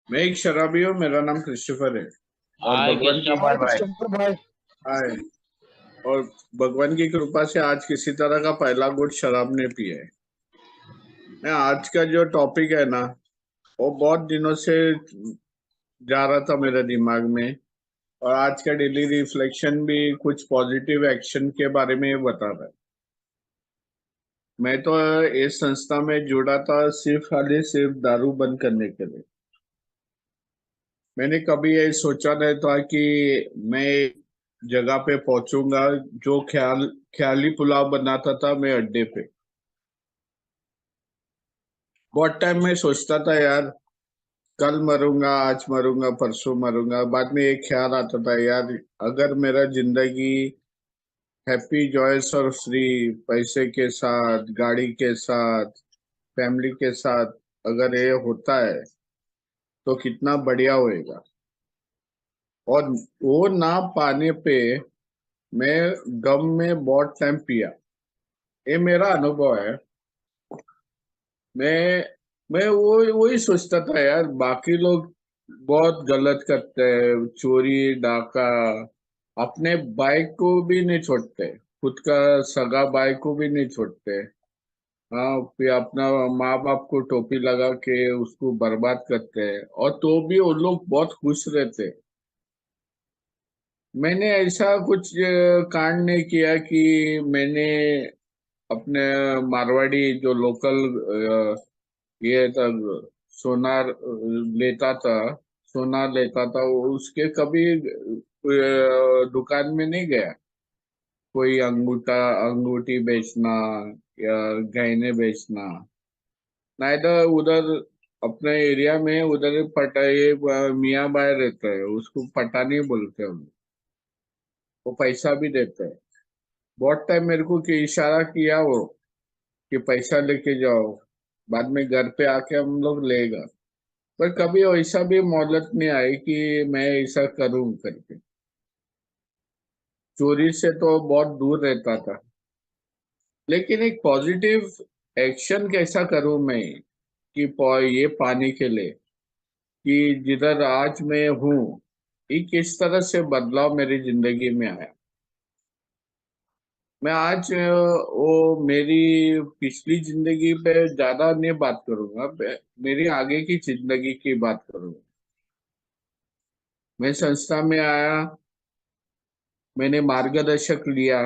मैं एक शराबी हूँ। मेरा नाम क्रिस्टोफर है। और हाय भगवान की क्रिस्टोफर भाई। भाई। हाय। और भगवान की कृपा से आज किसी तरह का पहला घूंट शराब ने पिया है। मैं आज का जो टॉपिक है ना, वो बहुत दिनों से जा रहा था मेरे दिमाग में। और आज का डेली रिफ्लेक्शन भी कुछ पॉजिटिव एक्शन के बारे में बता रहा है। मैं तो इस संस्था में जुड़ा था सिर्फ खाली सिर्फ दारू बंद करने के लिए। मैंने कभी ये सोचा नहीं था कि मैं जगह पे पहुंचूंगा जो ख्याली पुलाव बनाता था मैं अड्डे पे। बहुत टाइम में सोचता था यार, कल मरूंगा, आज मरूंगा, परसों मरूंगा। बाद में एक ख्याल आता था यार, अगर मेरा जिंदगी हैप्पी जॉयस और फ्री, पैसे के साथ, गाड़ी के साथ, फैमिली के साथ अगर ये होता है तो कितना बढ़िया होएगा। और वो ना पाने पे मैं गम में बहुत टाइम पिया। ये मेरा अनुभव है। मैं मैं वो वही सोचता था यार, बाकी लोग बहुत गलत करते हैं, चोरी डाका, अपने बाइक को भी नहीं छोड़ते, खुद का सगा बाइक को भी नहीं छोड़ते। हाँ, फिर अपना माँ बाप को टोपी लगा के उसको बर्बाद करते हैं, और तो भी वो लोग बहुत खुश रहते। मैंने ऐसा कुछ कांड नहीं किया कि मैंने अपने मारवाड़ी जो लोकल ये तब सोनार लेता था, सोना लेता था, उसके कभी दुकान में नहीं गया। कोई अंगूठी बेचना या गहने बेचना, नहीं तो उधर अपने एरिया में उधर ये मियाँ बाय रहता है, उसको पटानी बोलते हैं हम। वो पैसा भी देते हैं। बहुत टाइम मेरे को कि इशारा किया वो कि पैसा लेके जाओ, बाद में घर पे आके हम लोग लेगा। पर कभी ऐसा भी मोहलत नहीं आई कि मैं ऐसा करूं करके। चोरी से तो बहुत दूर रहता था। लेकिन एक पॉजिटिव एक्शन कैसा करूं मैं कि ये पाने के लिए कि जिधर आज मैं हूँ, ये किस तरह से बदलाव मेरी जिंदगी में आया। मैं आज वो मेरी पिछली जिंदगी पे ज्यादा नहीं बात करूंगा, मेरी आगे की जिंदगी की बात करूंगा। मैं संस्था में आया, मैंने मार्गदर्शक लिया।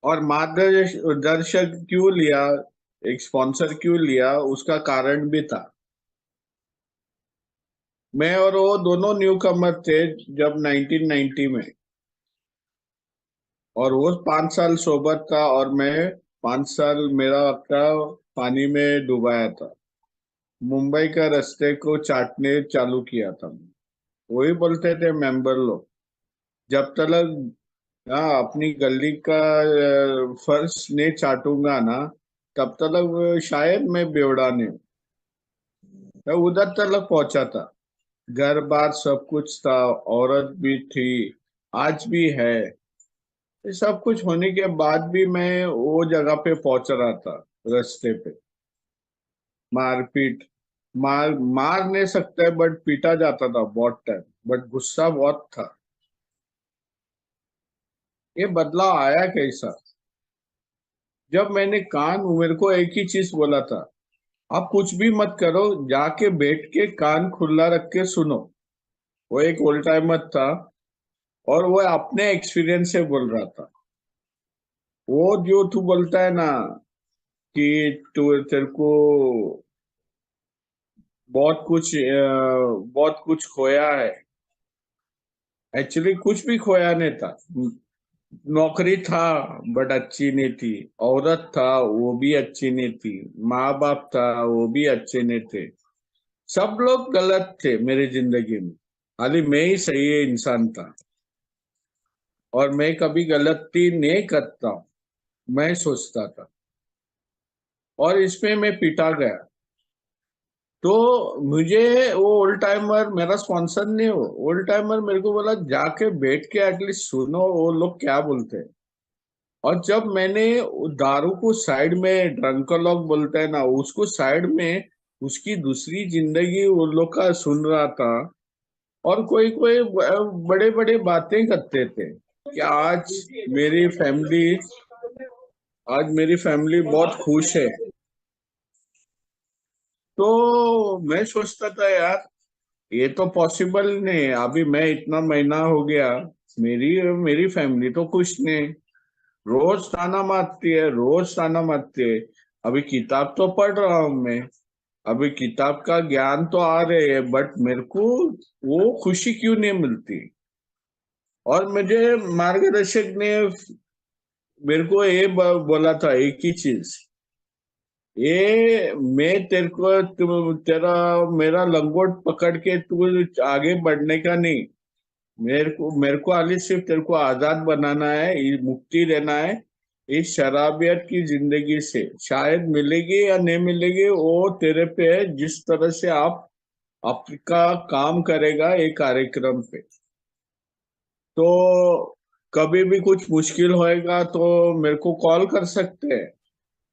और मार्गदर्शक क्यों लिया, एक स्पॉन्सर क्यों लिया, उसका कारण भी था। मैं और वो दोनों न्यू कमर थे जब 1990 में। और वो 5 साल सोबर था और मैं 5 साल मेरा का पानी में डुबाया था। मुंबई का रास्ते को चाटने चालू किया था। वही बोलते थे मेंबर लोग, जब तक हाँ अपनी गली का फर्श नहीं चाटूंगा ना, तब तक शायद मैं बेवड़ा नहीं हूँ। मैं उधर तक पहुंचा था। घर बार सब कुछ था, औरत भी थी, आज भी है। ये सब कुछ होने के बाद भी मैं वो जगह पे पहुंच रहा था। रास्ते पे मारपीट, मार नहीं सकते बट पीटा जाता था बहुत टाइम। बट गुस्सा बहुत था। ये बदलाव आया कैसा, जब मैंने कान मेरे को एक ही चीज बोला था, आप कुछ भी मत करो, जाके बैठ के कान खुला रख के सुनो। वो एक ओल्ड टाइमर था और वो अपने एक्सपीरियंस से बोल रहा था। वो जो तू बोलता है ना कि तू तेरे को बहुत कुछ खोया है। एक्चुअली कुछ भी खोया नहीं था। नौकरी था बट अच्छी नहीं थी, औरत था वो भी अच्छी नहीं थी, माँ बाप था वो भी अच्छे नहीं थे। सब लोग गलत थे मेरी जिंदगी में, खाली मैं ही सही इंसान था। और मैं कभी गलती नहीं करता हूँ, मैं सोचता था। और इसमें मैं पिटा गया। तो मुझे वो ओल्ड टाइमर मेरा स्पॉन्सर नहीं हो, ओल्ड टाइमर मेरे को बोला जाके बैठ के एटलीस्ट सुनो वो लोग क्या बोलते हैं। और जब मैंने दारू को साइड में, ड्रंकर लोग बोलते हैं ना, उसको साइड में उसकी दूसरी जिंदगी उन लोग का सुन रहा था। और कोई कोई बड़े बड़े बातें करते थे कि मेरी फैमिली आज मेरी फैमिली बहुत खुश है। तो मैं सोचता था यार, ये तो पॉसिबल नहीं है। अभी मैं इतना महीना हो गया, मेरी मेरी फैमिली तो खुश नहीं। रोज ताना मारती है, रोज ताना मारती है। अभी किताब तो पढ़ रहा हूँ मैं, अभी किताब का ज्ञान तो आ रहे है, बट मेरे को वो खुशी क्यों नहीं मिलती। और मुझे मार्गदर्शक ने मेरे को ये बोला था एक ही चीज, ये मैं तेरे को तेरा मेरा लंगोट पकड़ के तू आगे बढ़ने का नहीं। मेरे को खाली सिर्फ तेरे को आजाद बनाना है, ये मुक्ति देना है इस शराबियत की जिंदगी से। शायद मिलेगी या नहीं मिलेगी वो तेरे पे है, जिस तरह से आप आपका काम करेगा ये कार्यक्रम पे। तो कभी भी कुछ मुश्किल होएगा तो मेरे को कॉल कर सकते हैं,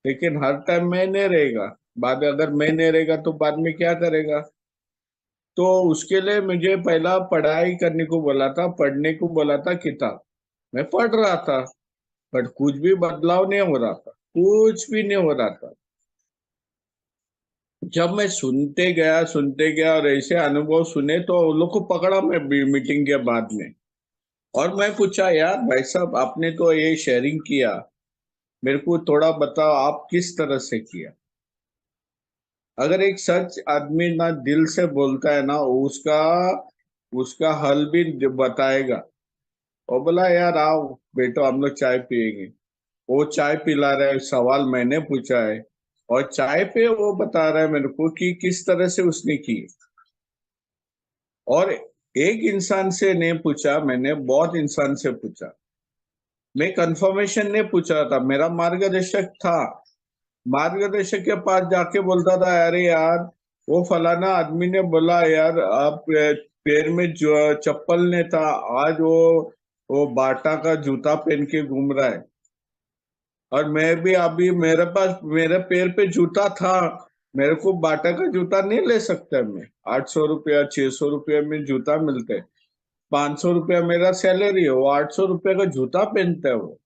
लेकिन हर टाइम मैं नहीं रहेगा। बाद अगर मैं नहीं रहेगा तो बाद में क्या करेगा। तो उसके लिए मुझे पहला पढ़ाई करने को बोला था, पढ़ने को बोला था किताब। मैं पढ़ रहा था, बट कुछ भी बदलाव नहीं हो रहा था, कुछ भी नहीं हो रहा था। जब मैं सुनते गया और ऐसे अनुभव सुने तो उन लोग को पकड़ा मैं मीटिंग के बाद में। और मैं पूछा, यार भाई साहब आपने तो ये शेयरिंग किया, मेरे को थोड़ा बताओ आप किस तरह से किया। अगर एक सच आदमी ना दिल से बोलता है ना, उसका उसका हल भी बताएगा। और बोला, यार आओ बेटो हम लोग चाय पियेंगे। वो चाय पिला रहा है, सवाल मैंने पूछा है, और चाय पे वो बता रहा है मेरे को कि किस तरह से उसने की। और एक इंसान से नहीं पूछा मैंने, बहुत इंसान से पूछा। मैं कंफर्मेशन नहीं पूछा था, मेरा मार्गदर्शक था। मार्गदर्शक के पास जाके बोलता था, अरे यार वो फलाना आदमी ने बोला यार आप पैर में जो चप्पल ने था, आज वो बाटा का जूता पहन के घूम रहा है। और मैं भी अभी मेरे पास मेरे पैर पे जूता था, मेरे को बाटा का जूता नहीं ले सकता मैं। 800 रुपया 600 रुपया में जूता मिलते हैं, 500 रुपया मेरा सैलरी है, वो 800 रुपया का जूता पहनता है वो।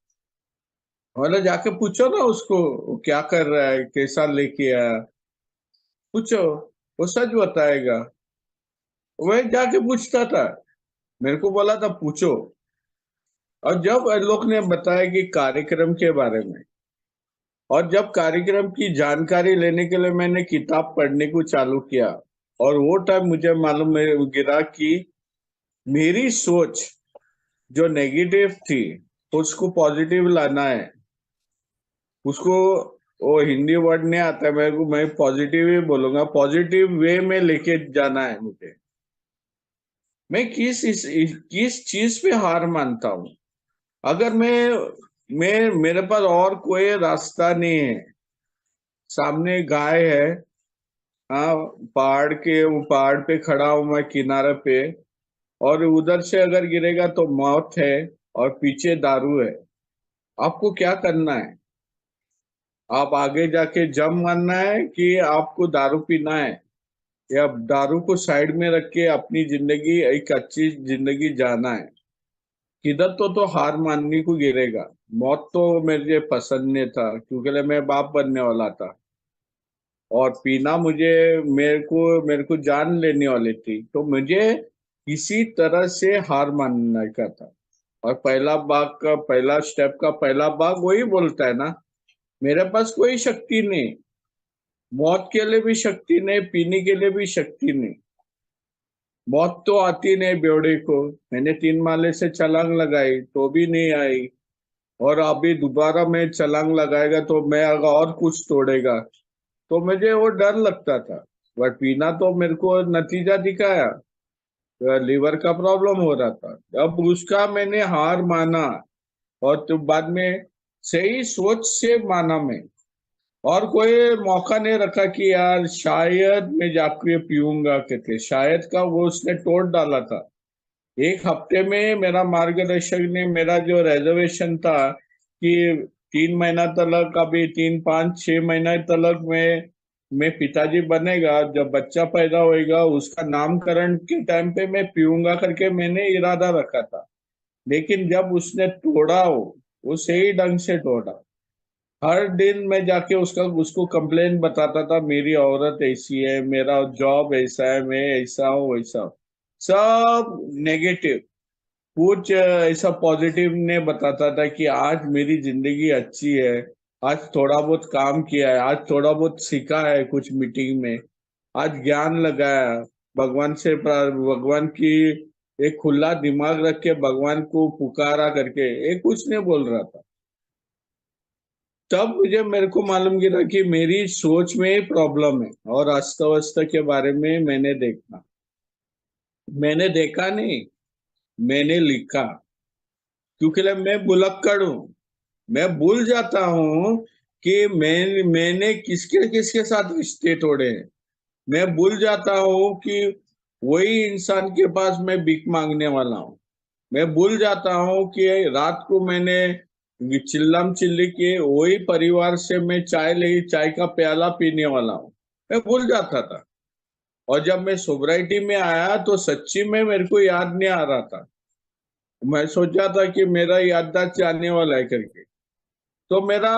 मतलब जाके पूछो ना उसको, वो क्या कर रहा है, कैसा लेके आया, पूछो, वो सच बताएगा। वह जाके पूछता था, मेरे को बोला था पूछो। और जब लोग ने बताया कि कार्यक्रम के बारे में, और जब कार्यक्रम की जानकारी लेने के लिए मैंने किताब पढ़ने को चालू किया, और वो टाइम मुझे मालूम गिरा कि मेरी सोच जो नेगेटिव थी उसको पॉजिटिव लाना है। उसको, वो हिंदी वर्ड नहीं आता है मेरे को, मैं पॉजिटिव ही बोलूंगा, पॉजिटिव वे में लेके जाना है मुझे। मैं किस चीज पे हार मानता हूँ। अगर मैं मेरे पास और कोई रास्ता नहीं है, सामने गाय है, हाँ, पहाड़ पे खड़ा हूं मैं किनारे पे, और उधर से अगर गिरेगा तो मौत है, और पीछे दारू है। आपको क्या करना है? आप आगे जाके जम मारना है कि आपको दारू पीना है, या दारू को साइड में रख के अपनी जिंदगी एक अच्छी जिंदगी जाना है? किधर तो हार मानने को गिरेगा। मौत तो मेरे पसंद नहीं था, क्योंकि मैं बाप बनने वाला था। और पीना मेरे को जान लेने वाली थी, तो मुझे किसी तरह से हार मानने का था। और पहला स्टेप का पहला भाग वही बोलता है ना, मेरे पास कोई शक्ति नहीं, मौत के लिए भी शक्ति नहीं, पीने के लिए भी शक्ति नहीं। मौत तो आती नहीं बेवड़े को, मैंने 3 माले से छलांग लगाई तो भी नहीं आई। और अभी दोबारा मैं छलांग लगाएगा तो मैं अगर और कुछ तोड़ेगा, तो मुझे वो डर लगता था। बट पीना तो मेरे को नतीजा दिखाया, लीवर का प्रॉब्लम हो रहा था। अब उसका मैंने हार माना, और तो बाद में सही सोच से माना मैं। और कोई मौका नहीं रखा कि यार शायद मैं जाके पीऊंगा करके, शायद का वो उसने तोड़ डाला था। एक हफ्ते में मेरा मार्गदर्शक ने मेरा जो रिजर्वेशन था कि 3 महीना तलक, अभी 3 5 6 महीना तलक मैं मैं पिताजी बनेगा, जब बच्चा पैदा होएगा उसका नामकरण के टाइम पे मैं पीऊंगा करके मैंने इरादा रखा था। लेकिन जब उसने तोड़ा वो सही ढंग से तोड़ा। हर दिन मैं जाके उसका उसको कंप्लेन बताता था, मेरी औरत ऐसी है, मेरा जॉब ऐसा है, मैं ऐसा हूँ वैसा हूँ। सब नेगेटिव। कुछ ऐसा पॉजिटिव ने बताता था कि आज मेरी जिंदगी अच्छी है, आज थोड़ा बहुत काम किया है, आज थोड़ा बहुत सीखा है कुछ मीटिंग में, आज ज्ञान लगाया, भगवान की एक खुला दिमाग रख के भगवान को पुकारा करके, ये कुछ नहीं बोल रहा था। तब मुझे मेरे को मालूम गिरा कि मेरी सोच में ही प्रॉब्लम है। और अस्त व्यस्त के बारे में मैंने देखा नहीं, मैंने लिखा। क्योंकि मैं भुलक्कड़ हूँ, मैं भूल जाता हूँ कि मैंने किसके किसके साथ रिश्ते तोड़े हैं। मैं भूल जाता हूँ कि वही इंसान के पास मैं भीख मांगने वाला हूँ। मैं भूल जाता हूँ कि रात को मैंने चिल्लम चिल्ली के वही परिवार से मैं चाय का प्याला पीने वाला हूँ। मैं भूल जाता था। और जब मैं सोब्राइटी में आया तो सच्ची में मेरे को याद नहीं आ रहा था। मैं सोचा था कि मेरा याददाश्त जाने वाला है करके। तो मेरा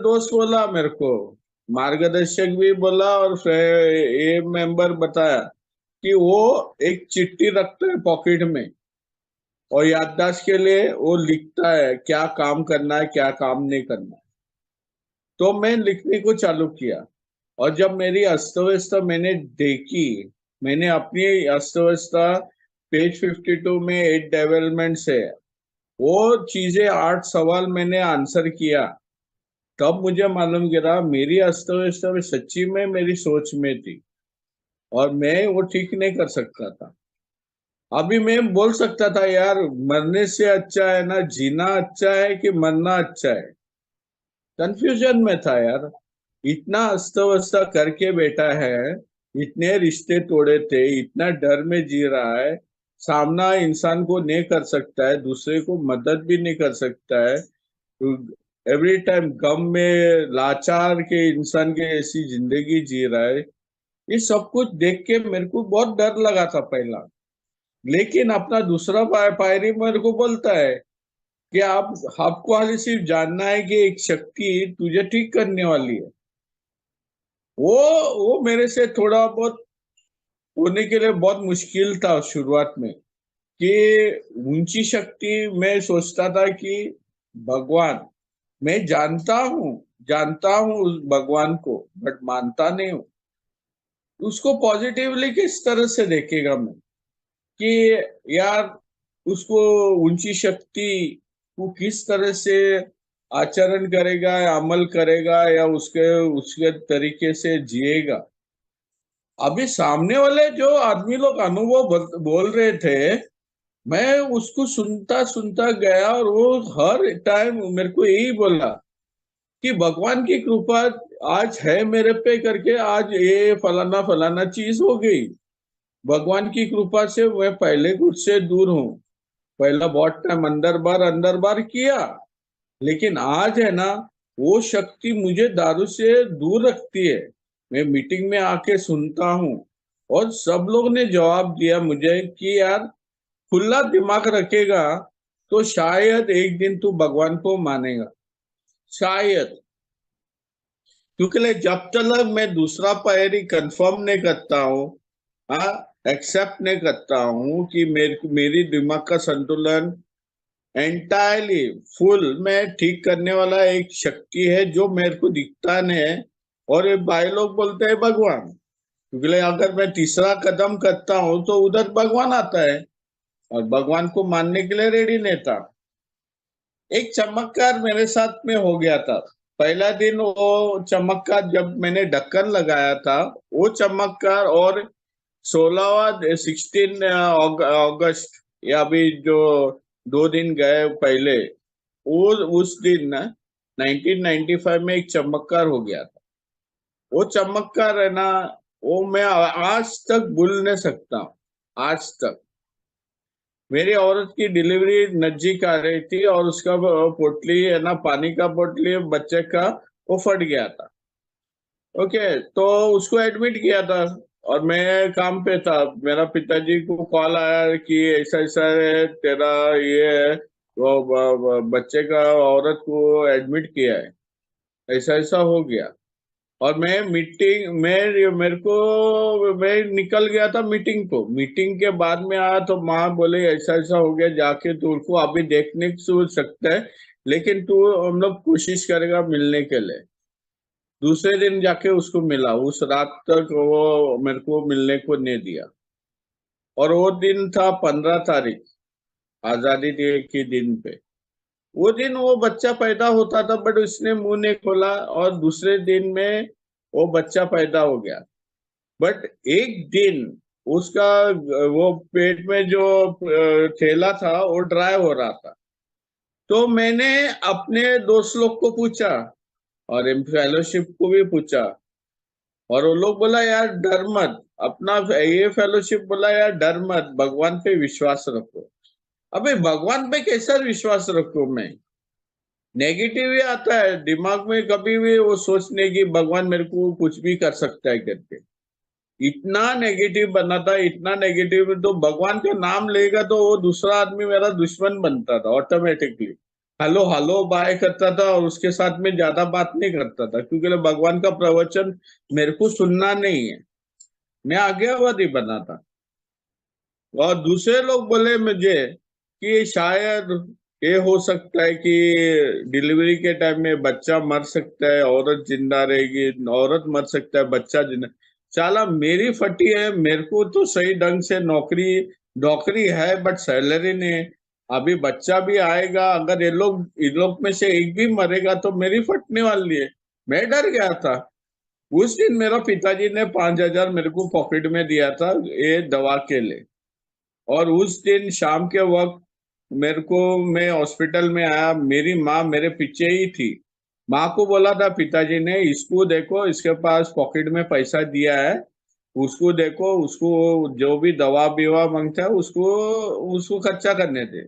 दोस्त बोला मेरे को, मार्गदर्शक भी बोला और ये मेंबर बताया कि वो एक चिट्ठी रखता है पॉकेट में, और याददाश्त के लिए वो लिखता है क्या काम करना है क्या काम नहीं करना है। तो मैं लिखने को चालू किया। और जब मेरी अस्त व्यवस्था मैंने देखी, मैंने अपनी अस्त व्यवस्था पेज 52 में 8 डेवलपमेंट है, वो चीजें 8 सवाल मैंने आंसर किया। तब मुझे मालूम गिरा मेरी अस्त व्यवस्था में सच्ची में मेरी सोच में थी, और मैं वो ठीक नहीं कर सकता था। अभी मैं बोल सकता था यार, मरने से अच्छा है ना जीना अच्छा है कि मरना अच्छा है। कंफ्यूजन में था यार। इतना अस्त व्यस्त करके बैठा है, इतने रिश्ते तोड़े थे, इतना डर में जी रहा है, सामना इंसान को नहीं कर सकता है, दूसरे को मदद भी नहीं कर सकता है, एवरी टाइम गम में लाचार के इंसान के ऐसी जिंदगी जी रहा है। ये सब कुछ देख के मेरे को बहुत डर लगा था पहला। लेकिन अपना दूसरा पायरी मेरे को बोलता है कि आप आपको हाल सिर्फ जानना है कि एक शक्ति तुझे ठीक करने वाली है। वो वो मेरे से थोड़ा बहुत होने के लिए बहुत मुश्किल था शुरुआत में, कि ऊंची शक्ति मैं सोचता था कि भगवान, मैं जानता हूँ उस भगवान को, बट मानता नहीं हूँ। उसको पॉजिटिवली किस तरह से देखेगा मैं, कि यार उसको ऊंची शक्ति को किस तरह से आचरण करेगा या अमल करेगा या उसके उसके तरीके से जिएगा। अभी सामने वाले जो आदमी लोग अनुभव बोल रहे थे, मैं उसको सुनता सुनता गया, और वो हर टाइम मेरे को यही बोला कि भगवान की कृपा आज है मेरे पे करके, आज ये फलाना फलाना चीज हो गई। भगवान की कृपा से मैं पहले कुछ से दूर हूँ। पहला बहुत टाइम अंदर बार किया, लेकिन आज है ना, वो शक्ति मुझे दारू से दूर रखती है। मैं मीटिंग में आके सुनता हूँ, और सब लोग ने जवाब दिया मुझे कि यार, खुला दिमाग रखेगा तो शायद एक दिन तू भगवान को मानेगा, शायद। क्योंकि जब तक मैं दूसरा पायरी कंफर्म नहीं करता हूँ, हाँ, एक्सेप्ट नहीं करता हूँ कि मेरी दिमाग का संतुलन एंटायरली फुल में ठीक करने वाला एक शक्ति है जो मेरे को दिखता नहीं है। और ये भाई लोग बोलते हैं भगवान, क्योंकि अगर मैं तीसरा कदम करता हूँ तो उधर भगवान आता है, और भगवान को मानने के लिए रेडी नहीं था। एक चमत्कार मेरे साथ में हो गया था। पहला दिन वो चमत्कार जब मैंने ढक्कन लगाया था, वो चमत्कार, और 16 अगस्त, या अभी जो 2 दिन गए पहले, वो उस दिन ना 1995 में एक चमत्कार हो गया था। वो चमत्कार है ना, वो मैं आज तक भूल नहीं सकता हूँ, आज तक। मेरी औरत की डिलीवरी नजदीक आ रही थी, और उसका पोटली है ना, पानी का पोटली बच्चे का, वो फट गया था। ओके, तो उसको एडमिट किया था और मैं काम पे था। मेरा पिताजी को कॉल आया कि ऐसा ऐसा है, तेरा ये है, वो बच्चे का औरत को एडमिट किया है, ऐसा ऐसा हो गया। और मैं मीटिंग में मेरे को मैं निकल गया था मीटिंग को। मीटिंग के बाद में आया तो माँ बोले ऐसा ऐसा हो गया, जाके तू उसको अभी देखने को सकता है, लेकिन तू हम लोग कोशिश करेगा मिलने के लिए। दूसरे दिन जाके उसको मिला, उस रात तक वो मेरे को मिलने को नहीं दिया। और वो दिन था 15 तारीख, आजादी डे के दिन पे। वो दिन वो बच्चा पैदा होता था, बट उसने मुंह नहीं खोला, और दूसरे दिन में वो बच्चा पैदा हो गया। बट एक दिन उसका वो पेट में जो थैला था वो ड्राई हो रहा था। तो मैंने अपने दोस्त लोग को पूछा और फेलोशिप को भी पूछा, और वो लोग बोला यार डर मत, अपना ये फेलोशिप बोला यार डर मत, भगवान पे विश्वास रखो। अबे भगवान पे कैसा विश्वास रखो मैं? नेगेटिव ही आता है दिमाग में, कभी भी वो सोचने की भगवान मेरे को कुछ भी कर सकता है करके। इतना नेगेटिव बना था, इतना नेगेटिव, तो भगवान का नाम लेगा तो वो दूसरा आदमी मेरा दुश्मन बनता था ऑटोमेटिकली। हेलो हेलो बाय करता था और उसके साथ में ज्यादा बात नहीं करता था, क्योंकि भगवान का प्रवचन मेरे को सुनना नहीं है। मैं आज्ञावादी बना था। और दूसरे लोग बोले मुझे कि शायद ये हो सकता है कि डिलीवरी के टाइम में बच्चा मर सकता है, औरत जिंदा रहेगी, औरत मर सकता है, बच्चा जिंदा। साला मेरी फटी है, मेरे को तो सही ढंग से नौकरी नौकरी है, बट सैलरी नहीं है। अभी बच्चा भी आएगा, अगर ये लोग इन लोग में से एक भी मरेगा तो मेरी फटने वाली है। मैं डर गया था। उस दिन मेरा पिताजी ने 5,000 मेरे को पॉकेट में दिया था ये दवा के लिए। और उस दिन शाम के वक्त मेरे को, मैं हॉस्पिटल में आया, मेरी माँ मेरे पीछे ही थी। माँ को बोला था पिताजी ने, इसको देखो, इसके पास पॉकेट में पैसा दिया है, उसको देखो, उसको जो भी दवा बीवा मांगता है उसको उसको खर्चा करने दे।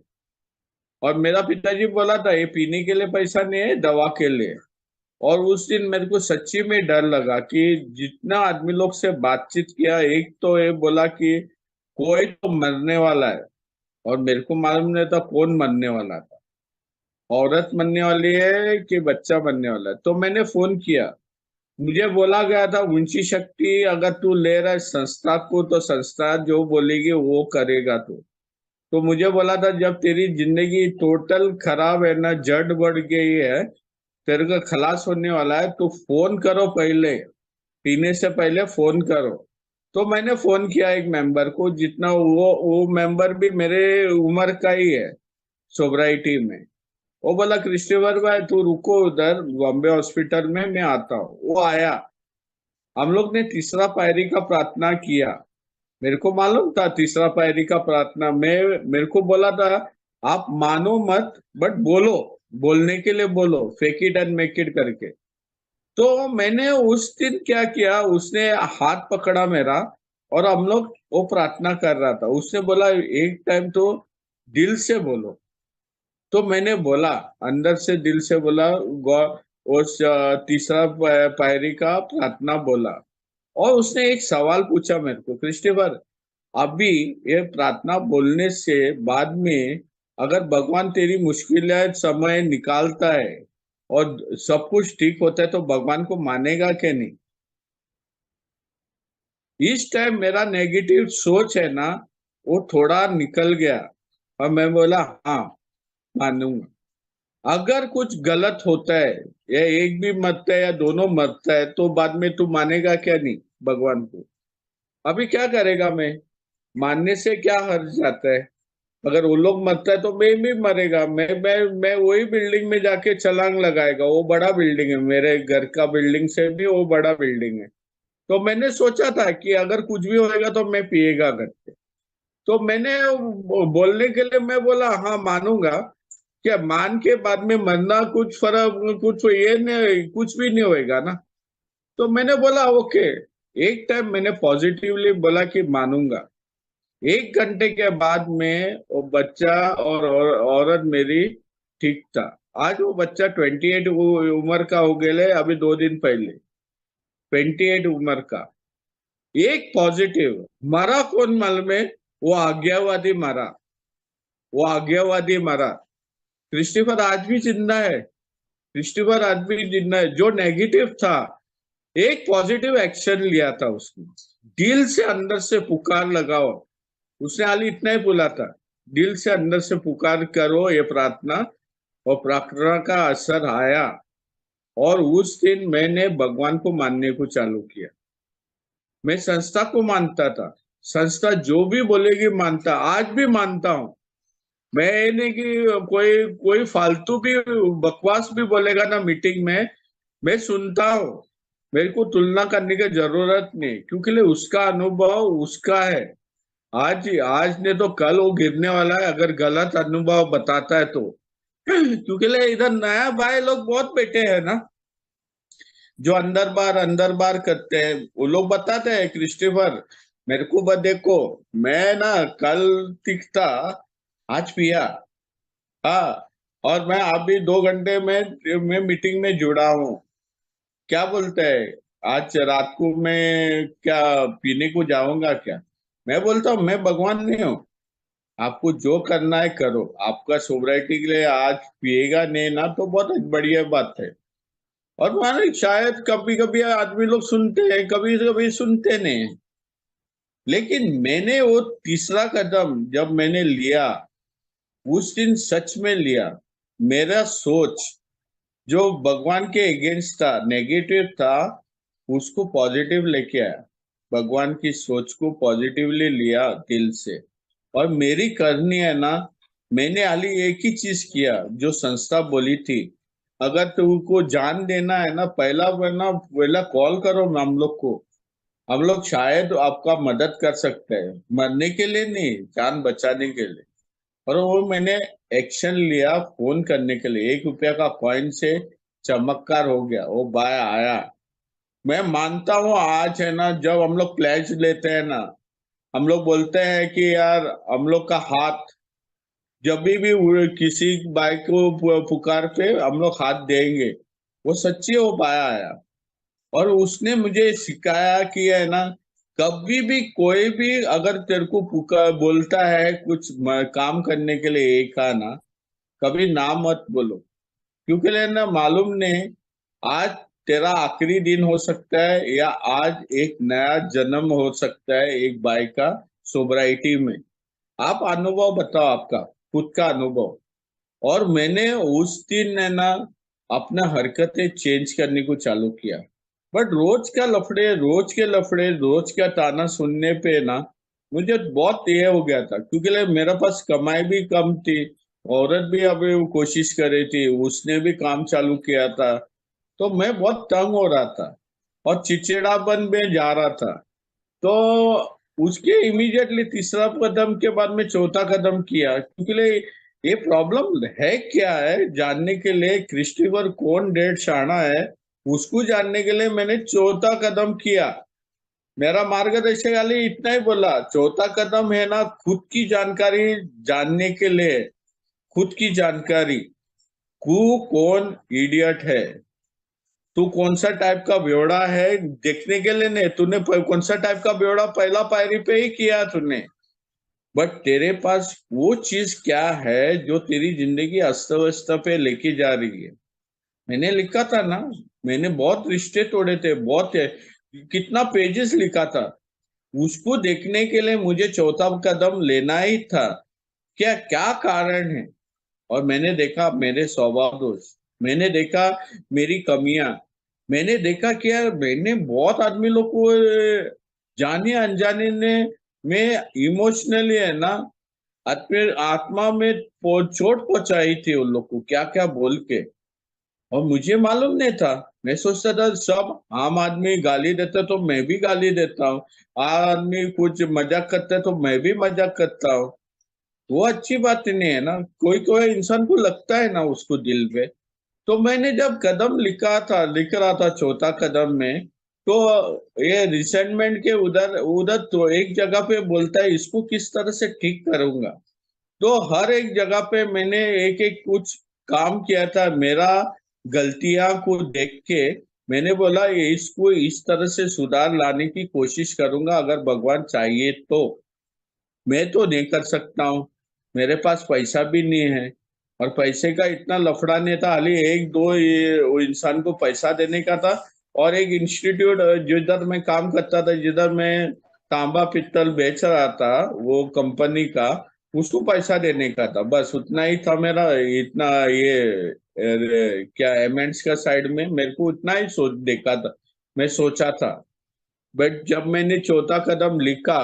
और मेरा पिताजी बोला था ये पीने के लिए पैसा नहीं है, दवा के लिए। और उस दिन मेरे को सच्ची में डर लगा कि जितना आदमी लोग से बातचीत किया, एक तो ये बोला कि कोई तो मरने वाला है, और मेरे को मालूम नहीं था कौन मरने वाला था, औरत मरने वाली है कि बच्चा मरने वाला है। तो मैंने फोन किया। मुझे बोला गया था ऊंची शक्ति अगर तू ले रहा है संस्था को, तो संस्था जो बोलेगी वो करेगा तू। तो मुझे बोला था जब तेरी जिंदगी टोटल खराब है ना, जड़ बढ़ गई है, तेरे का खलास होने वाला है, तो फोन करो पहले, पीने से पहले फोन करो। तो मैंने फोन किया एक मेंबर को, जितना वो मेंबर भी मेरे उम्र का ही है सोब्राइटी में। वो बोला क्रिस्टोफर भाई तू रुको उधर बॉम्बे हॉस्पिटल में, मैं आता हूँ। वो आया। हम लोग ने तीसरा पायरी का प्रार्थना किया। मेरे को मालूम था तीसरा पायरी का प्रार्थना, मेरे को बोला था आप मानो मत, बट बोलो, बोलने के लिए बोलो, fake it and make it करके। तो मैंने उस दिन क्या किया, उसने हाथ पकड़ा मेरा, और हम लोग वो प्रार्थना कर रहा था। उसने बोला एक टाइम तो दिल से बोलो। तो मैंने बोला, अंदर से दिल से बोला, उस तीसरा पायरी का प्रार्थना बोला। और उसने एक सवाल पूछा मेरे को, क्रिस्टोफर अभी ये प्रार्थना बोलने से बाद में अगर भगवान तेरी मुश्किलें समय निकालता है और सब कुछ ठीक होता है, तो भगवान को मानेगा क्या नहीं? इस टाइम मेरा नेगेटिव सोच है ना, वो थोड़ा निकल गया। और मैं बोला हाँ, मानूंगा। अगर कुछ गलत होता है, या एक भी मरता है या दोनों मरता है, तो बाद में तू मानेगा क्या नहीं भगवान को? अभी क्या करेगा मैं? मानने से क्या हर्ज जाता है? अगर वो लोग मरता है तो मैं भी मरेगा। मैं वही बिल्डिंग में जाके छलांग लगाएगा। वो बड़ा बिल्डिंग है, मेरे घर का बिल्डिंग से भी वो बड़ा बिल्डिंग है। तो मैंने सोचा था कि अगर कुछ भी होएगा तो मैं पिएगा करके। तो मैंने बोलने के लिए मैं बोला हाँ मानूंगा। क्या मान के बाद में मरना कुछ फर्क, कुछ ये नहीं, कुछ भी नहीं होएगा ना। तो मैंने बोला ओके। एक टाइम मैंने पॉजिटिवली बोला कि मानूंगा। 1 घंटे के बाद में वो बच्चा और औरत मेरी ठीक था। आज वो बच्चा 28 उम्र का हो गया है, अभी 2 दिन पहले। 28 उम्र का, एक पॉजिटिव मरा। कौन मालूम में? वो आज्ञावादी मरा, वो आज्ञावादी मरा। क्रिस्टोफर आज भी जिंदा है, क्रिस्टोफर आज भी जिंदा है। जो नेगेटिव था, एक पॉजिटिव एक्शन लिया था उसने, दिल से अंदर से पुकार लगाओ। उसने खाली इतना ही बोला था, दिल से अंदर से पुकार करो ये प्रार्थना, और प्रार्थना का असर आया। और उस दिन मैंने भगवान को मानने को चालू किया। मैं संस्था को मानता था, संस्था जो भी बोलेगी मानता, आज भी मानता हूँ। मैं ये नहीं कि कोई कोई फालतू भी बकवास भी बोलेगा ना मीटिंग में, मैं सुनता हूँ। मेरे को तुलना करने की जरूरत नहीं, क्योंकि उसका अनुभव उसका है। आज आज ने तो कल वो गिरने वाला है, अगर गलत अनुभव बताता है तो। क्योंकि इधर नया भाई लोग बहुत बैठे हैं ना, जो अंदर बार करते हैं। वो लोग बताते हैं, क्रिस्टोफर मेरे को देखो, मैं ना कल तीखा, आज पिया। हाँ, और मैं अभी 2 घंटे में मैं मीटिंग में जुड़ा हूँ। क्या बोलते हैं, आज रात को मैं क्या पीने को जाऊंगा क्या? मैं बोलता हूँ मैं भगवान नहीं हूँ। आपको जो करना है करो, आपका सोब्राइटी के लिए आज पिएगा नहीं ना तो बहुत बढ़िया बात है। और मानो शायद कभी कभी आदमी लोग सुनते हैं, कभी कभी सुनते नहीं हैं। लेकिन मैंने वो तीसरा कदम जब मैंने लिया, उस दिन सच में लिया। मेरा सोच जो भगवान के अगेंस्ट था, नेगेटिव था, उसको पॉजिटिव लेके आया। भगवान की सोच को पॉजिटिवली लिया दिल से। और मेरी करनी है ना, मैंने हाली एक ही चीज किया जो संस्था बोली थी। अगर तुमको जान देना है ना, पहला कॉल करो हम लोग को। हम लोग शायद आपका मदद कर सकते हैं, मरने के लिए नहीं, जान बचाने के लिए। और वो मैंने एक्शन लिया, फोन करने के लिए 1 रुपया का कॉइन से चमत्कार हो गया, वो बाय आया। मैं मानता हूँ आज है ना, जब हम लोग प्लेज लेते हैं ना, हम लोग बोलते हैं कि यार हम लोग का हाथ, जब भी किसी बाई को पुकार पे हम लोग हाथ देंगे, वो सच्ची हो पाया आया। और उसने मुझे सिखाया कि है ना, कभी भी कोई भी अगर तेरे को पुकार बोलता है कुछ काम करने के लिए, एक आना, कभी ना मत बोलो। क्योंकि लेना मालूम नहीं, आज तेरा आखिरी दिन हो सकता है, या आज एक नया जन्म हो सकता है एक बाई का सोब्राइटी में। आप अनुभव बताओ, आपका खुद का अनुभव। और मैंने उस दिन है ना अपना हरकतें चेंज करने को चालू किया। बट रोज के लफड़े, रोज का ताना सुनने पे ना मुझे बहुत ये हो गया था। क्योंकि मेरे पास कमाई भी कम थी, औरत भी अभी वो कोशिश कर रही थी, उसने भी काम चालू किया था। तो मैं बहुत तंग हो रहा था और चिड़चिड़ापन में जा रहा था। तो उसके इमीडिएटली तीसरा कदम के बाद में चौथा कदम किया। क्योंकि ये प्रॉब्लम है क्या है जानने के लिए, क्रिस्टोफर कौन डेढ़ शाना है, उसको जानने के लिए मैंने चौथा कदम किया। मेरा मार्गदर्शक खाली इतना ही बोला, चौथा कदम है ना खुद की जानकारी जानने के लिए। खुद की जानकारी, कौन इडियट है, तू कौन सा टाइप का बेवड़ा है देखने के लिए नहीं। तूने कौन सा टाइप का बेवड़ा पहला पायरी पे ही किया तूने। बट तेरे पास वो चीज क्या है जो तेरी जिंदगी अस्त व्यस्त पे लेके जा रही है। मैंने लिखा था ना, मैंने बहुत रिश्ते तोड़े थे, बहुत है, कितना पेजेस लिखा था। उसको देखने के लिए मुझे चौथा कदम लेना ही था। क्या क्या कारण है? और मैंने देखा मेरे स्वभाव दोष, मैंने देखा मेरी कमियां, मैंने देखा कि यार मैंने बहुत आदमी लोग को जाने अनजाने ने में इमोशनली है ना, अपने आत्मा में चोट पहुंचाई थी उन लोग को, क्या क्या बोल के। और मुझे मालूम नहीं था। मैं सोचता था सब आम आदमी गाली देता तो मैं भी गाली देता हूँ, आम आदमी कुछ मजाक करता है तो मैं भी मजाक करता हूँ। वो अच्छी बात नहीं है ना, कोई कोई इंसान को लगता है ना उसको दिल पे। तो मैंने जब कदम लिख रहा था चौथा कदम में, तो ये रिसेंटमेंट के उधर उधर तो एक जगह पे बोलता है इसको किस तरह से ठीक करूंगा। तो हर एक जगह पे मैंने एक एक कुछ काम किया था। मेरा गलतियां को देख के मैंने बोला ये इसको इस तरह से सुधार लाने की कोशिश करूंगा अगर भगवान चाहिए तो। मैं तो नहीं कर सकता हूँ, मेरे पास पैसा भी नहीं है। और पैसे का इतना लफड़ा नहीं था, खाली एक दो ये वो इंसान को पैसा देने का था। और एक इंस्टीट्यूट जिधर मैं काम करता था, जिधर मैं तांबा पित्तल बेच रहा था, वो कंपनी का, उसको पैसा देने का था, बस उतना ही था मेरा। इतना ये क्या एमेंट्स का साइड में मेरे को उतना ही सोच देखा था, मैं सोचा था। बट जब मैंने चौथा कदम लिखा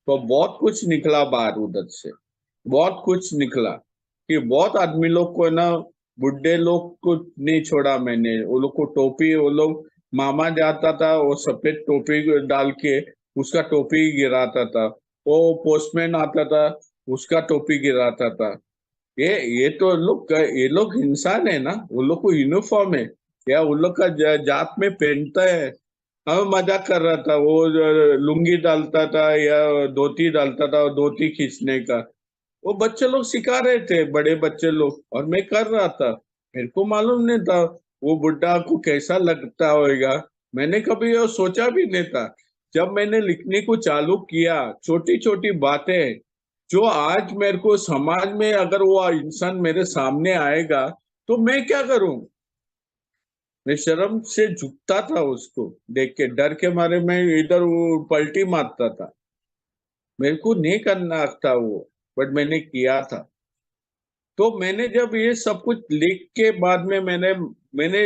तो बहुत कुछ निकला बाहर उधर से, बहुत कुछ निकला। कि बहुत आदमी लोग को है ना, बुढ़े लोग को नहीं छोड़ा मैंने, वो लोग को टोपी, वो लोग मामा जाता था वो सफेद टोपी डाल के उसका टोपी गिराता था। वो पोस्टमैन आता था, उसका टोपी गिराता था। ये तो लोग, ये लोग इंसान है ना, वो लोग को यूनिफॉर्म है, या उन लोग का जात में पहनता है। हाँ, मजाक कर रहा था वो, जो लुंगी डालता था या धोती डालता था, धोती खींचने का। वो बच्चे लोग सिखा रहे थे, बड़े बच्चे लोग, और मैं कर रहा था। मेरे को मालूम नहीं था वो बुड्ढा को कैसा लगता होगा। मैंने कभी ये सोचा भी नहीं था। जब मैंने लिखने को चालू किया, छोटी छोटी बातें जो आज मेरे को समाज में, अगर वो इंसान मेरे सामने आएगा तो मैं क्या करूं। मैं शर्म से झुकता था उसको देख के, डर के मारे मैं इधर वो पलटी मारता था। मेरे को नहीं करना था वो, बट मैंने किया था। तो मैंने जब ये सब कुछ लिख के बाद में मैंने मैंने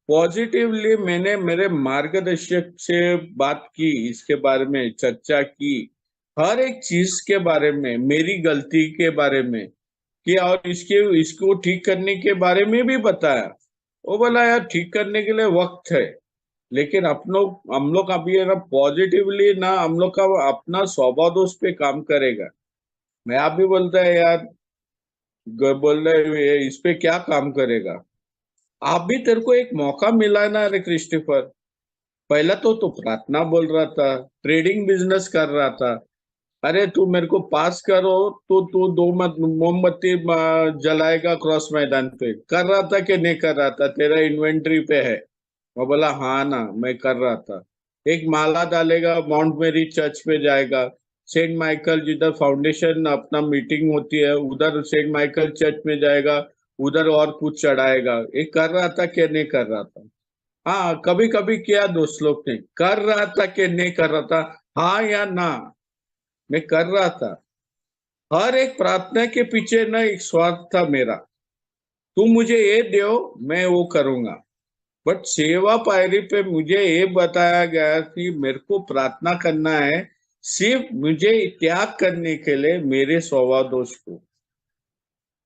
पॉजिटिवली मैंने मेरे मार्गदर्शक से बात की, इसके बारे में चर्चा की, हर एक चीज के बारे में, मेरी गलती के बारे में कि, और इसके इसको ठीक करने के बारे में भी बताया। वो बोला यार ठीक करने के लिए वक्त है, लेकिन हम लोग अभी है ना पॉजिटिवली ना, हम लोग का अपना स्वभाव दोष पे काम करेगा। मैं आप भी बोलता है यार, बोल रहे ये इस पे क्या काम करेगा। आप भी, तेरे को एक मौका मिला ना रे क्रिस्टोफर। पहला तो प्रार्थना बोल रहा था, ट्रेडिंग बिजनेस कर रहा था। अरे तू मेरे को पास करो तो तू दो मत मोमबत्ती जलाएगा क्रॉस मैदान पे, कर रहा था कि नहीं कर रहा था, तेरा इन्वेंट्री पे है। मैं बोला हाँ ना, मैं कर रहा था। एक माला डालेगा, माउंट मेरी चर्च पे जाएगा, सेंट माइकल जिधर फाउंडेशन अपना मीटिंग होती है उधर सेंट माइकल चर्च में जाएगा, उधर और कुछ चढ़ाएगा। ये कर रहा था कि नहीं कर रहा था। हाँ, कभी कभी किया दोस्त लोग ने, कर रहा था कि नहीं कर रहा था, हाँ या ना। मैं कर रहा था। हर एक प्रार्थना के पीछे ना एक स्वार्थ था मेरा, तुम मुझे ये दो, मैं वो करूंगा। बट सेवा पायरी पे मुझे ये बताया गया कि मेरे को प्रार्थना करना है सिर्फ मुझे त्याग करने के लिए, मेरे स्वभाव दोष को।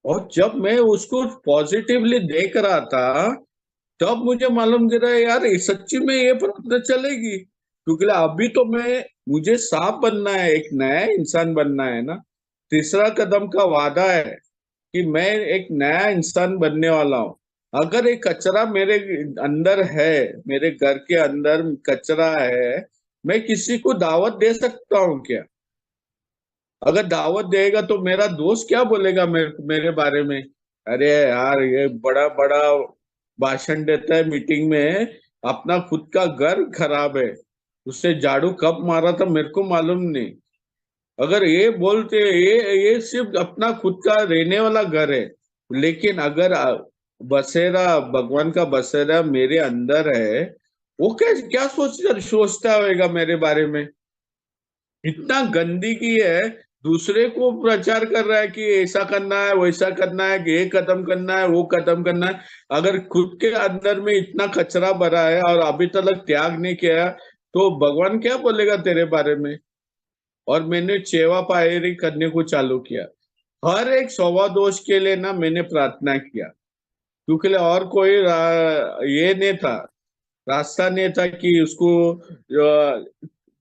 और जब मैं उसको पॉजिटिवली देख रहा था, तब मुझे मालूम गिरा यार ये सच्ची में ये प्रार्थना चलेगी। क्योंकि अभी तो मुझे साफ बनना है, एक नया इंसान बनना है ना। तीसरा कदम का वादा है कि मैं एक नया इंसान बनने वाला हूँ। अगर एक कचरा मेरे अंदर है, मेरे घर के अंदर कचरा है, मैं किसी को दावत दे सकता हूँ क्या? अगर दावत देगा तो मेरा दोस्त क्या बोलेगा मेरे बारे में? अरे यार ये बड़ा बड़ा भाषण देता है मीटिंग में, अपना खुद का घर खराब है, उससे झाड़ू कब मारा था मेरे को मालूम नहीं। अगर ये बोलते, ये सिर्फ अपना खुद का रहने वाला घर है। लेकिन अगर बसेरा, भगवान का बसेरा मेरे अंदर है, वो क्या क्या सोचता होगा मेरे बारे में। इतना गंदगी है, दूसरे को प्रचार कर रहा है कि ऐसा करना है, वैसा करना है, कि ये कदम करना है, वो कदम करना है। अगर खुद के अंदर में इतना कचरा भरा है और अभी तक त्याग नहीं किया, तो भगवान क्या बोलेगा तेरे बारे में। और मैंने सेवा पायरी करने को चालू किया। हर एक स्वभाव दोष के लिए ना मैंने प्रार्थना किया, क्योंकि और कोई ये नहीं था, रास्ता नहीं था कि उसको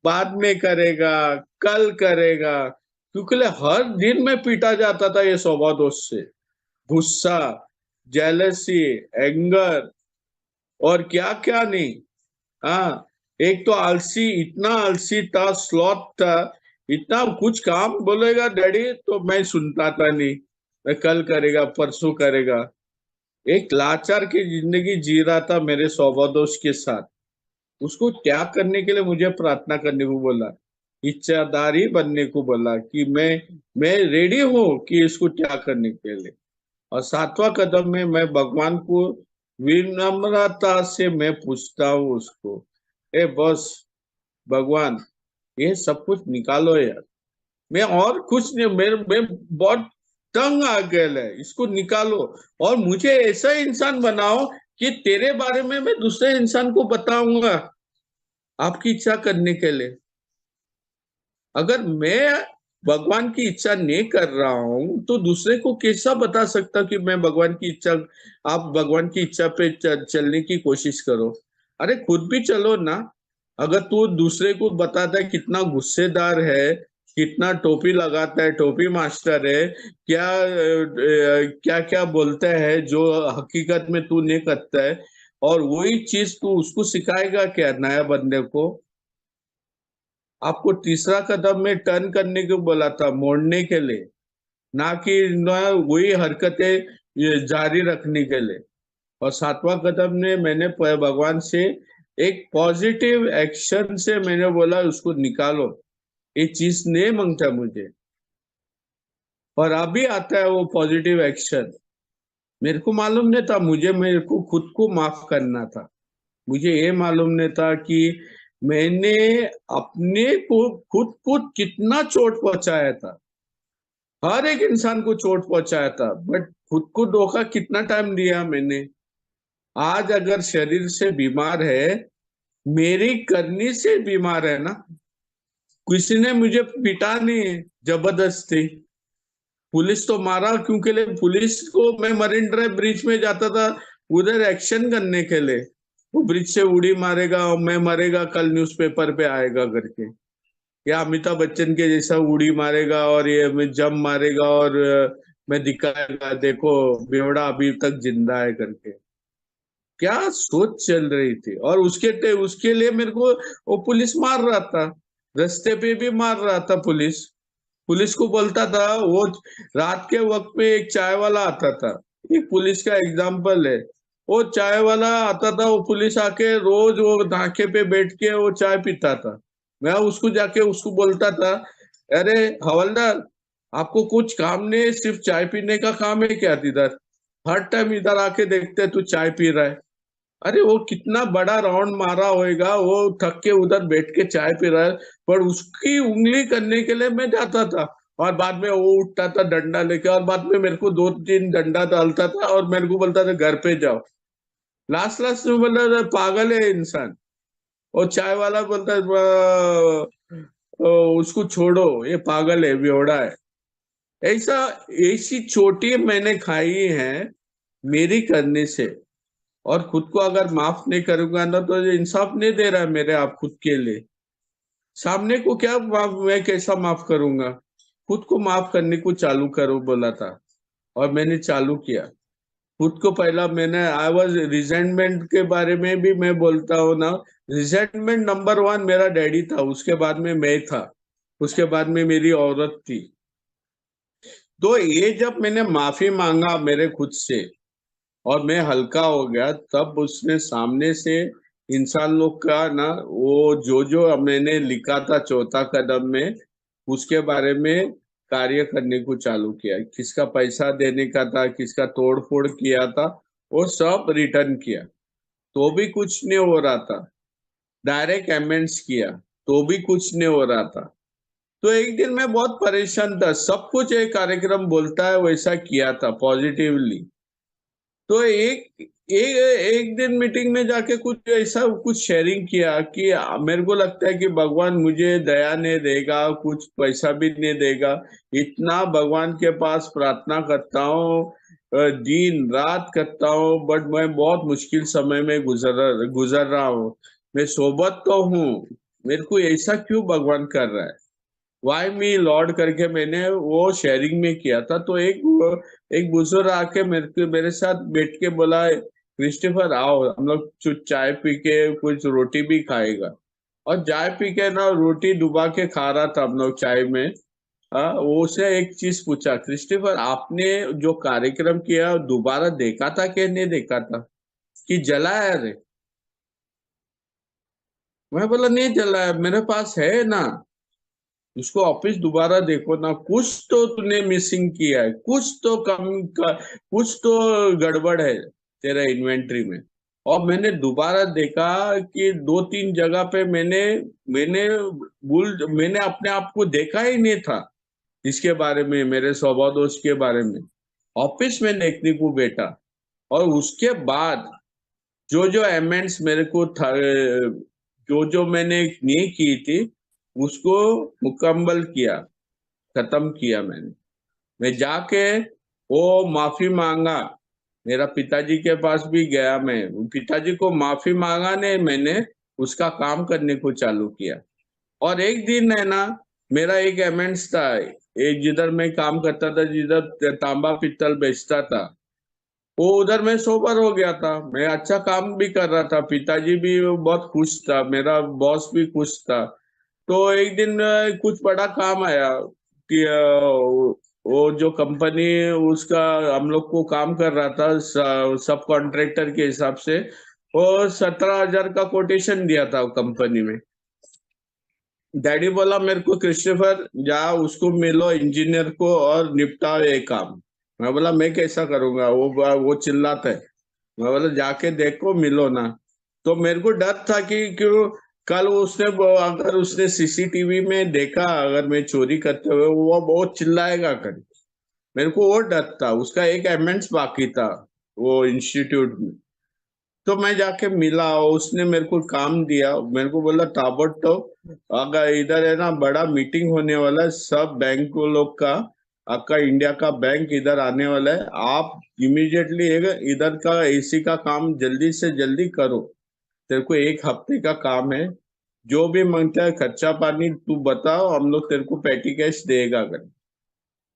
बाद में करेगा, कल करेगा। क्योंकि हर दिन मैं पीटा जाता था ये स्वभाव दोष से, गुस्सा, जेलसी, एंगर, और क्या क्या नहीं। हाँ, एक तो आलसी, इतना आलसी था, स्लॉथ था। इतना कुछ काम बोलेगा डैडी तो मैं सुनता था नहीं, मैं कल करेगा, परसों करेगा। एक लाचार की जिंदगी जी रहा था मेरे सौभादोष के साथ। उसको त्याग करने के लिए मुझे प्रार्थना करने को बोला, इच्छाधारी बनने को बोला कि मैं रेडी हूँ कि इसको त्याग करने के लिए। और सातवां कदम में मैं भगवान को विनम्रता से मैं पूछता हूँ उसको, ए बस भगवान, ये सब कुछ निकालो यार। मैं और कुछ नहीं, मैं बहुत तंग आ गया है, इसको निकालो। और मुझे ऐसा इंसान बनाओ कि तेरे बारे में मैं दूसरे इंसान को बताऊंगा आपकी इच्छा करने के लिए। अगर मैं भगवान की इच्छा नहीं कर रहा हूं तो दूसरे को कैसा बता सकता कि मैं भगवान की इच्छा, आप भगवान की इच्छा पे चलने की कोशिश करो। अरे खुद भी चलो ना। अगर तू दूसरे को बताता है कितना गुस्सेदार है, कितना टोपी लगाता है, टोपी मास्टर है, क्या क्या क्या बोलता है जो हकीकत में तू नहीं करता है, और वही चीज तू उसको सिखाएगा क्या नया बंदे को? आपको तीसरा कदम में टर्न करने को बोला था, मोड़ने के लिए, ना कि ना वही हरकतें ये जारी रखने के लिए। और सातवां कदम ने मैंने भगवान से एक पॉजिटिव एक्शन से मैंने बोला उसको निकालो, ये चीज नहीं मांगता मुझे। और अभी आता है वो पॉजिटिव एक्शन। मेरे को मालूम नहीं था, मेरे को खुद को माफ करना था। मुझे ये मालूम नहीं था कि मैंने अपने को खुद को कितना चोट पहुंचाया था। हर एक इंसान को चोट पहुंचाया था, बट खुद को धोखा कितना टाइम दिया मैंने। आज अगर शरीर से बीमार है, मेरी करनी से बीमार है ना। किसी ने मुझे पिटा नहीं है जबरदस्ती। पुलिस तो मारा क्योंकि पुलिस को मैं मरीन ड्राइव ब्रिज में जाता था उधर एक्शन करने के लिए। वो ब्रिज से उड़ी मारेगा और मैं मरेगा, कल न्यूज़पेपर पे आएगा करके। या अमिताभ बच्चन के जैसा उड़ी मारेगा और ये मैं जम मारेगा और मैं दिखाएगा देखो बेवड़ा अभी तक जिंदा है करके। क्या सोच चल रही थी। और उसके लिए मेरे को वो पुलिस मार रहा था, रास्ते पे भी मार रहा था पुलिस। पुलिस को बोलता था वो, रात के वक्त पे एक चाय वाला आता था, एक पुलिस का एग्जाम्पल है। वो चाय वाला आता था, वो पुलिस आके रोज वो नाके पे बैठ के वो चाय पीता था। मैं उसको जाके उसको बोलता था, अरे हवलदार, आपको कुछ काम नहीं है, सिर्फ चाय पीने का काम है क्या इधर? हर टाइम इधर आके देखते तू चाय पी रहा है। अरे वो कितना बड़ा राउंड मारा होएगा, वो थक के उधर बैठ के चाय पी रहा है। पर उसकी उंगली करने के लिए मैं जाता था। और बाद में वो उठता था डंडा लेके, और बाद में मेरे को दो तीन डंडा डालता था और मेरे को बोलता था घर पे जाओ। लास्ट लास्ट में बोला था, पागल है इंसान। और चाय वाला बोलता है, उसको छोड़ो, ये पागल है, बेवड़ा है। ऐसा, ऐसी चोटें मैंने खाई है मेरी करने से। और खुद को अगर माफ नहीं करूंगा ना तो ये इंसाफ नहीं दे रहा है मेरे आप खुद के लिए। सामने को क्या माफ, मैं कैसा माफ करूंगा? खुद को माफ करने को चालू करो बोला था, और मैंने चालू किया। खुद को पहला मैंने आई वॉज रिजेंटमेंट के बारे में भी मैं बोलता हूँ ना। रिजेंटमेंट नंबर वन मेरा डैडी था, उसके बाद में मैं था, उसके बाद में मेरी औरत थी। तो ये जब मैंने माफी मांगा मेरे खुद से और मैं हल्का हो गया, तब उसने सामने से इंसान लोग का ना वो जो जो मैंने लिखा था चौथा कदम में, उसके बारे में कार्य करने को चालू किया। किसका पैसा देने का था, किसका तोड़ फोड़ किया था, वो सब रिटर्न किया, तो भी कुछ नहीं हो रहा था। डायरेक्ट अमेंड्स किया, तो भी कुछ नहीं हो रहा था। तो एक दिन मैं बहुत परेशान था, सब कुछ एक कार्यक्रम बोलता है वैसा किया था पॉजिटिवली। तो एक दिन मीटिंग में जाके कुछ ऐसा कुछ शेयरिंग किया कि मेरे को लगता है कि भगवान मुझे दया नहीं देगा, कुछ पैसा भी नहीं देगा। इतना भगवान के पास प्रार्थना करता हूँ, दिन रात करता हूँ, बट मैं बहुत मुश्किल समय में गुजर रहा हूँ। मैं सोबत तो हूँ, मेरे को ऐसा क्यों भगवान कर रहा है? वाई मी लॉर्ड करके मैंने वो शेयरिंग में किया था। तो एक बुजुर्ग आके मेरे साथ बैठ के बोला, क्रिस्टोफर आओ हम लोग चाय पी के कुछ रोटी भी खाएगा। और चाय पी के ना रोटी डुबा के खा रहा था हम लोग चाय में। वो उसने एक चीज पूछा, क्रिस्टोफर आपने जो कार्यक्रम किया दोबारा देखा था कि नहीं देखा था, कि जलाया रे? मैं बोला नहीं जलाया, मेरे पास है ना, उसको ऑफिस दोबारा देखो ना, कुछ तो तूने मिसिंग किया है, कुछ तो कुछ तो गड़बड़ है तेरा इन्वेंट्री में। और मैंने दोबारा देखा कि दो तीन जगह पे मैंने मैंने अपने आप को देखा ही नहीं था इसके बारे में, मेरे स्वभाव दोष के बारे में। ऑफिस में देखने को बैठा, और उसके बाद जो जो अमेंड्स मेरे को था, जो जो मैंने नहीं की थी, उसको मुकम्मल किया, खत्म किया मैंने। मैं जाके वो माफी मांगा, मेरा पिताजी के पास भी गया, मैं पिताजी को माफी मांगा ने मैंने, उसका काम करने को चालू किया। और एक दिन है ना, मेरा एक अमेंड्स था, एक जिधर मैं काम करता था, जिधर तांबा पित्तल बेचता था, वो उधर मैं सोबर हो गया था, मैं अच्छा काम भी कर रहा था, पिताजी भी बहुत खुश था, मेरा बॉस भी खुश था। तो एक दिन कुछ बड़ा काम आया कि वो जो कंपनी उसका हम लोग को काम कर रहा था सब कॉन्ट्रैक्टर के हिसाब से, वो 17,000 का कोटेशन दिया था कंपनी में। डैडी बोला मेरे को, क्रिस्टोफर जा उसको मिलो इंजीनियर को और निपटाओ ये काम। मैं बोला मैं कैसा करूंगा, वो चिल्लाता है। मैं बोला जाके देखो, मिलो ना। तो मेरे को डर था कि क्यों, कल अगर उसने सीसीटीवी में देखा अगर मैं चोरी करते हुए, वो बहुत चिल्लाएगा कर। मेरे को वो डर था, उसका एक अमेंड्स बाकी था वो इंस्टीट्यूट में। तो मैं जाके मिला, उसने मेरे को काम दिया, मेरे को बोला ताबड़तोड़ अगर इधर है ना बड़ा मीटिंग होने वाला है, सब बैंक लोग का, आपका इंडिया का बैंक इधर आने वाला है, आप इमीडिएटली इधर का एसी का काम जल्दी से जल्दी करो। तेरे को एक हफ्ते का काम है, जो भी मांगता है खर्चा पानी तू बताओ, हम लोग तेरे को पेटी कैश देगा कर।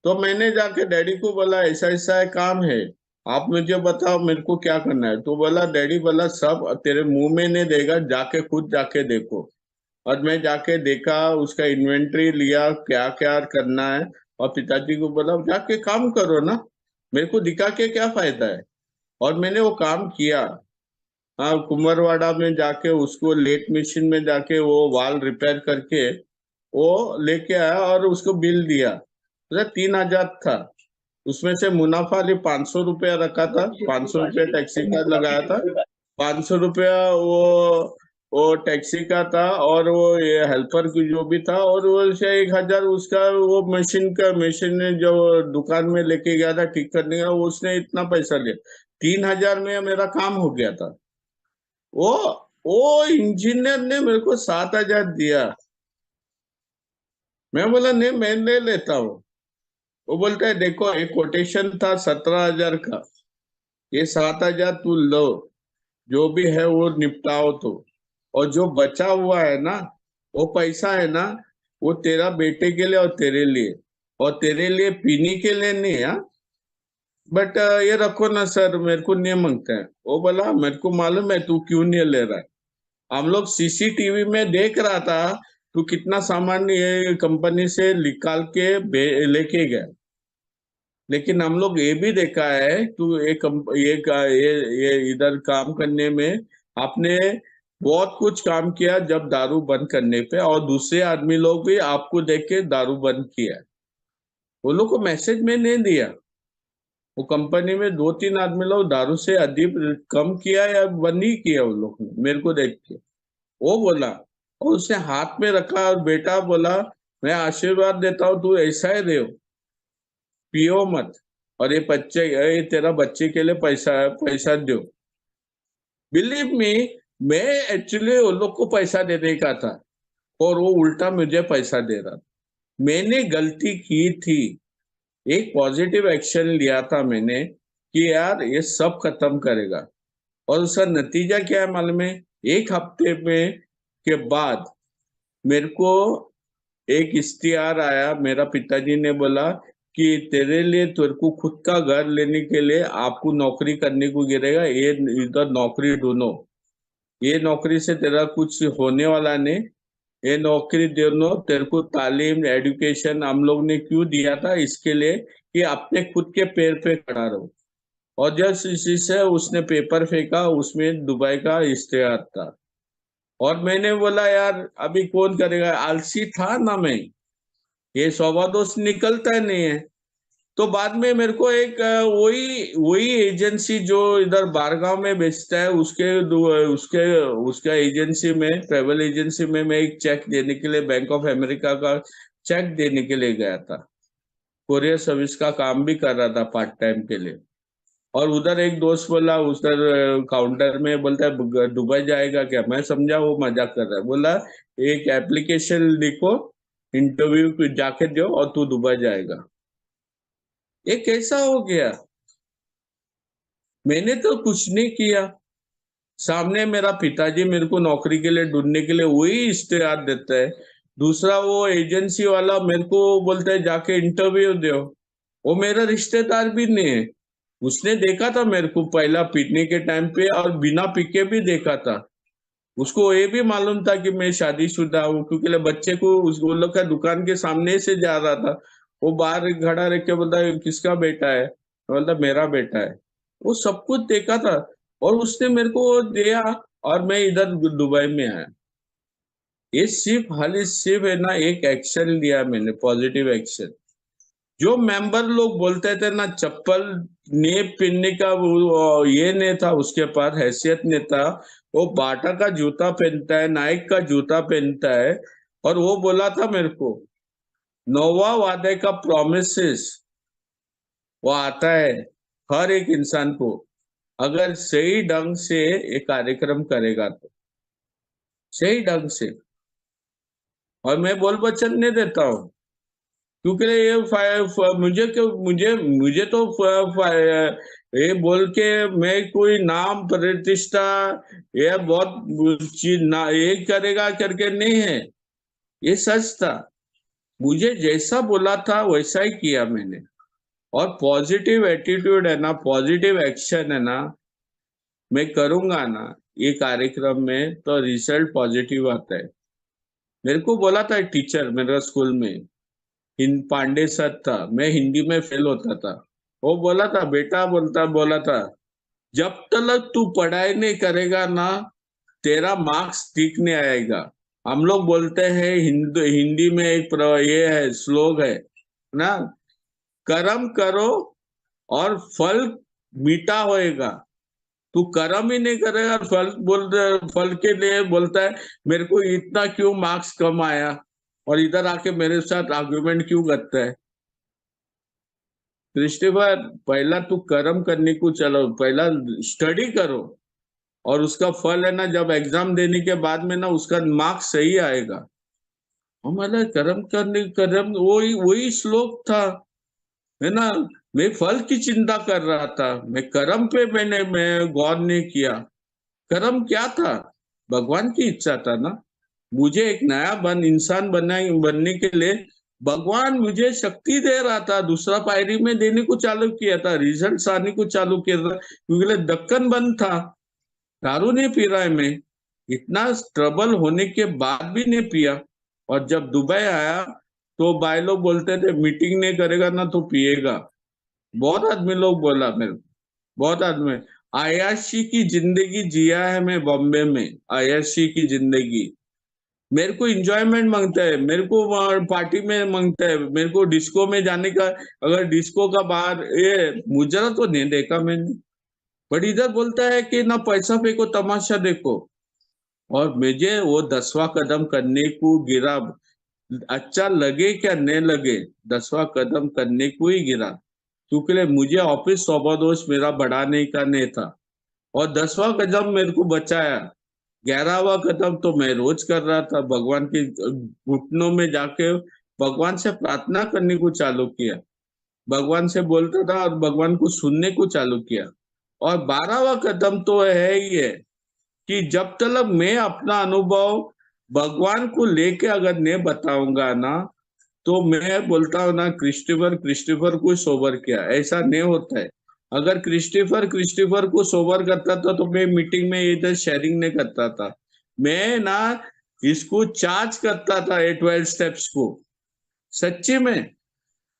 तो मैंने जाके डैडी को बोला ऐसा ऐसा है काम है, आप मुझे बताओ मेरे को क्या करना है। तो बोला, डैडी बोला सब तेरे मुंह में नहीं देगा, जाके खुद जाके देखो। और मैं जाके देखा, उसका इन्वेंटरी लिया, क्या क्या करना है। और पिताजी को बोला जाके काम करो ना, मेरे को दिखा के क्या फायदा है। और मैंने वो काम किया। हाँ, कुम्भरवाड़ा में जाके उसको लेट मशीन में जाके वो वाल रिपेयर करके वो लेके आया और उसको बिल दिया, मतलब 3,000 था। उसमें से मुनाफा लिए 500 रुपया रखा था, 500 रुपया टैक्सी का लगाया था, 500 रुपया वो टैक्सी का था, और वो ये हेल्पर की जो भी था, और वो से 1,000 उसका वो मशीन ने जो दुकान में लेके गया था ठीक करने का, उसने इतना पैसा लिया। 3,000 में मेरा काम हो गया था। वो वो इंजीनियर ने मेरे को 7,000 दिया। मैं बोला नहीं मैं ले लेता हूँ। वो बोलता है देखो एक कोटेशन था 17,000 का, ये 7,000 तू लो, जो भी है वो निपटाओ तो, और जो बचा हुआ है ना, वो पैसा है ना, वो तेरा बेटे के लिए और तेरे लिए, और तेरे लिए पीने के लिए नहीं है। बट ये रखो ना सर, मेरे को नहीं मांगता है। वो बोला मेरे को मालूम है तू क्यों नहीं ले रहा है, हम लोग सीसीटीवी में देख रहा था तू कितना सामान ये कंपनी से निकाल के लेके गया। लेकिन हम लोग ये भी देखा है तू ये इधर काम करने में आपने बहुत कुछ काम किया जब दारू बंद करने पे, और दूसरे आदमी लोग भी आपको देख के दारू बंद किया। वो लोग को मैसेज में नहीं दिया, वो कंपनी में दो तीन आदमी लोग दारू से अधिक कम किया या बंद ही किया वो लोग ने, मेरे को देख के। वो बोला, और उसने हाथ में रखा, और बेटा बोला मैं आशीर्वाद देता हूँ तू ऐसा ही रहो, पियो मत, और ये तेरा बच्चे के लिए पैसा है, पैसा दो। बिलीव मी, मैं एक्चुअली उन लोग को पैसा देने का था, और वो उल्टा मुझे पैसा दे रहा था। मैंने गलती की थी, एक पॉजिटिव एक्शन लिया था मैंने कि यार ये सब खत्म करेगा। और उसका नतीजा क्या है मालूम है? एक हफ्ते में के बाद मेरे को एक इश्तिहार आया, मेरा पिताजी ने बोला कि तेरे लिए, तेरे को खुद का घर लेने के लिए आपको नौकरी करने को गिरेगा, ये इधर नौकरी ढूंढो, ये नौकरी से तेरा कुछ होने वाला नहीं, ये नौकरी दोनों तेरे को तालीम एजुकेशन हम लोग ने क्यों दिया था, इसके लिए कि अपने खुद के पैर पे खड़ा रहो। और जब इसी से उसने पेपर फेंका, उसमें दुबई का इश्तेहार था। और मैंने बोला यार अभी कौन करेगा, आलसी था ना मैं, ये सौवा दोस्त निकलता नहीं है। तो बाद में मेरे को एक वही वही एजेंसी जो इधर बारगांव में बेचता है, उसके उसका एजेंसी में, ट्रेवल एजेंसी में मैं एक चेक देने के लिए, बैंक ऑफ अमेरिका का चेक देने के लिए गया था। कोरियर सर्विस का काम भी कर रहा था पार्ट टाइम के लिए। और उधर एक दोस्त बोला, उधर काउंटर में बोलता है दुबई जाएगा क्या, मैं समझा वो मजाक कर रहा है। बोला एक एप्लीकेशन लिखो, इंटरव्यू जाके दो और तू दुबई जाएगा। ये कैसा हो गया? मैंने तो कुछ नहीं किया। सामने मेरा पिताजी मेरे को नौकरी के लिए ढूंढने के लिए वही इश्तेहार देता है। दूसरा वो एजेंसी वाला मेरे को बोलता है जाके इंटरव्यू दो। वो मेरा रिश्तेदार भी नहीं है। उसने देखा था मेरे को पहला पीटने के टाइम पे, और बिना पीके भी देखा था। उसको ये भी मालूम था कि मैं शादीशुदा हूँ, क्योंकि बच्चे को वो लोग का दुकान के सामने से जा रहा था। वो बाहर खड़ा रह के बोलता है किसका बेटा है, मैं बोलता मेरा बेटा है। वो सब कुछ देखा था, और उसने मेरे को वो दिया। और मैं इधर दुबई में आया। ये सिर्फ खाली सिर्फ है ना, एक एक्शन लिया मैंने, पॉजिटिव एक्शन। जो मेंबर लोग बोलते थे ना चप्पल ने पहनने का वो ये नहीं था, उसके पास हैसियत नहीं था। वो बाटा का जूता पहनता है, नाइक का जूता पहनता है। और वो बोला था मेरे को, नोवा वादे का प्रोमिस वो आता है हर एक इंसान को, अगर सही ढंग से एक कार्यक्रम करेगा तो, सही ढंग से। और मैं बोल वचन नहीं देता हूँ, क्योंकि मुझे क्यों, मुझे तो ये बोल के मैं कोई नाम प्रतिष्ठा ये बहुत चीज ना ये करेगा करके नहीं है। ये सच था। मुझे जैसा बोला था वैसा ही किया मैंने। और पॉजिटिव एटीट्यूड है ना, पॉजिटिव एक्शन है ना, मैं करूंगा ना ये कार्यक्रम में, तो रिजल्ट पॉजिटिव आता है। मेरे को बोला था एक टीचर मेरे स्कूल में, पांडे सर था, मैं हिंदी में फेल होता था। वो बोला था बेटा, बोला था जब तक तू पढ़ाई नहीं करेगा ना, तेरा मार्क्स ठीक नहीं आएगा। हम लोग बोलते हैं हिंदी में एक ये है, श्लोक है ना, कर्म करो और फल मीठा होएगा। तू कर्म ही नहीं करेगा, फल के लिए बोलता है मेरे को इतना क्यों मार्क्स कम आया, और इधर आके मेरे साथ आर्ग्यूमेंट क्यों करता है। क्रिस्टोफर, पहला तू कर्म करने को चलो, पहला स्टडी करो। और उसका फल है ना, जब एग्जाम देने के बाद में ना उसका मार्क्स सही आएगा। हमारा कर्म करने, कर्म वही वही श्लोक था, है ना। मैं फल की चिंता कर रहा था, मैं कर्म पे मैं गौर नहीं किया। कर्म क्या था? भगवान की इच्छा था ना। मुझे एक नया बनने के लिए भगवान मुझे शक्ति दे रहा था। दूसरा पायरी में देने को चालू किया था, रिजल्ट आने को चालू किया था, क्योंकि दक्कन बंद था। दारू नहीं पी रहा है मैं, इतना ट्रबल होने के बाद भी नहीं पिया। और जब दुबई आया तो भाई लोग बोलते थे मीटिंग नहीं करेगा ना तो पिएगा। बहुत आदमी लोग बोला मेरे को, बहुत आदमी। आयाशी की जिंदगी जिया है मैं बॉम्बे में, आयाशी की जिंदगी। मेरे को इंजॉयमेंट मांगता है, मेरे को वहाँ पार्टी में मांगता है, मेरे को डिस्को में जाने का। अगर डिस्को का बाहर ये मुजरा तो नहीं देखा मैंने, बट इधर बोलता है कि ना पैसा फेंको तमाशा देखो। और मुझे वो 10वां कदम करने को गिरा, अच्छा लगे क्या नहीं लगे, 10वां कदम करने को ही गिरा। क्योंकि मुझे ऑफिस सौबादोष मेरा बढ़ाने का नहीं था। और 10वां कदम मेरे को बचाया। 11वां कदम तो मैं रोज कर रहा था, भगवान के घुटनों में जाके भगवान से प्रार्थना करने को चालू किया, भगवान से बोलता था और भगवान को सुनने को चालू किया। और 12वां कदम तो है ही है कि जब तक मैं अपना अनुभव भगवान को लेके अगर नहीं बताऊंगा ना, तो मैं बोलता हूँ ना क्रिस्टोफर क्रिस्टोफर को सोबर किया, ऐसा नहीं होता है। अगर क्रिस्टोफर क्रिस्टोफर को सोबर करता था तो मैं मीटिंग में इधर शेयरिंग नहीं करता था। मैं ना इसको चार्ज करता था ये 12 स्टेप्स को। सच्ची में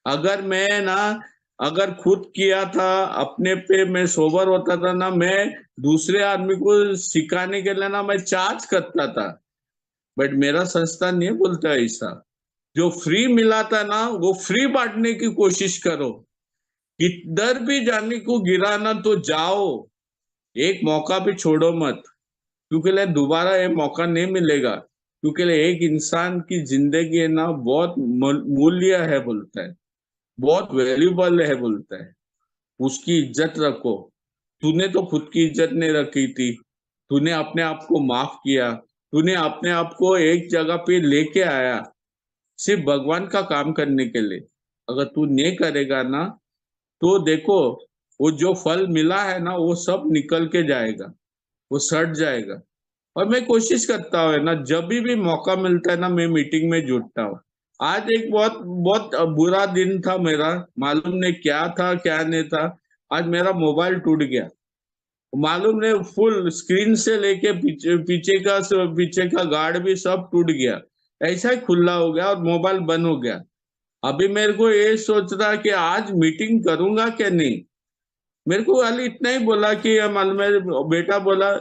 अगर मैं ना, अगर खुद किया था अपने पे, मैं सोबर होता था ना, मैं दूसरे आदमी को सिखाने के लिए ना मैं चार्ज करता था। बट मेरा संस्था नहीं बोलता ऐसा। जो फ्री मिला था ना वो फ्री बांटने की कोशिश करो। किधर भी जाने को गिरा ना तो जाओ, एक मौका भी छोड़ो मत, क्योंकि ले दोबारा ये मौका नहीं मिलेगा। क्योंकि ले एक इंसान की जिंदगी है ना बहुत मूल्य है बोलता है, बहुत वैल्यूबल है बोलता है। उसकी इज्जत रखो। तूने तो खुद की इज्जत नहीं रखी थी। तूने अपने आप को माफ किया। तूने अपने आप को एक जगह पे लेके आया सिर्फ भगवान का काम करने के लिए। अगर तू नहीं करेगा ना तो देखो, वो जो फल मिला है ना वो सब निकल के जाएगा, वो सड़ जाएगा। और मैं कोशिश करता हूँ ना, जब भी मौका मिलता है ना मैं मीटिंग में जुटता हूँ। आज एक बहुत बहुत बुरा दिन था मेरा, मालूम नहीं क्या था क्या नहीं था। आज मेरा मोबाइल टूट गया, मालूम नहीं, फुल स्क्रीन से लेके पीछे पीछे का गार्ड भी सब टूट गया। ऐसा ही खुला हो गया और मोबाइल बंद हो गया। अभी मेरे को ये सोच रहा कि आज मीटिंग करूंगा क्या नहीं। मेरे को खाली इतना ही बोला कि मालूम है, बेटा बोला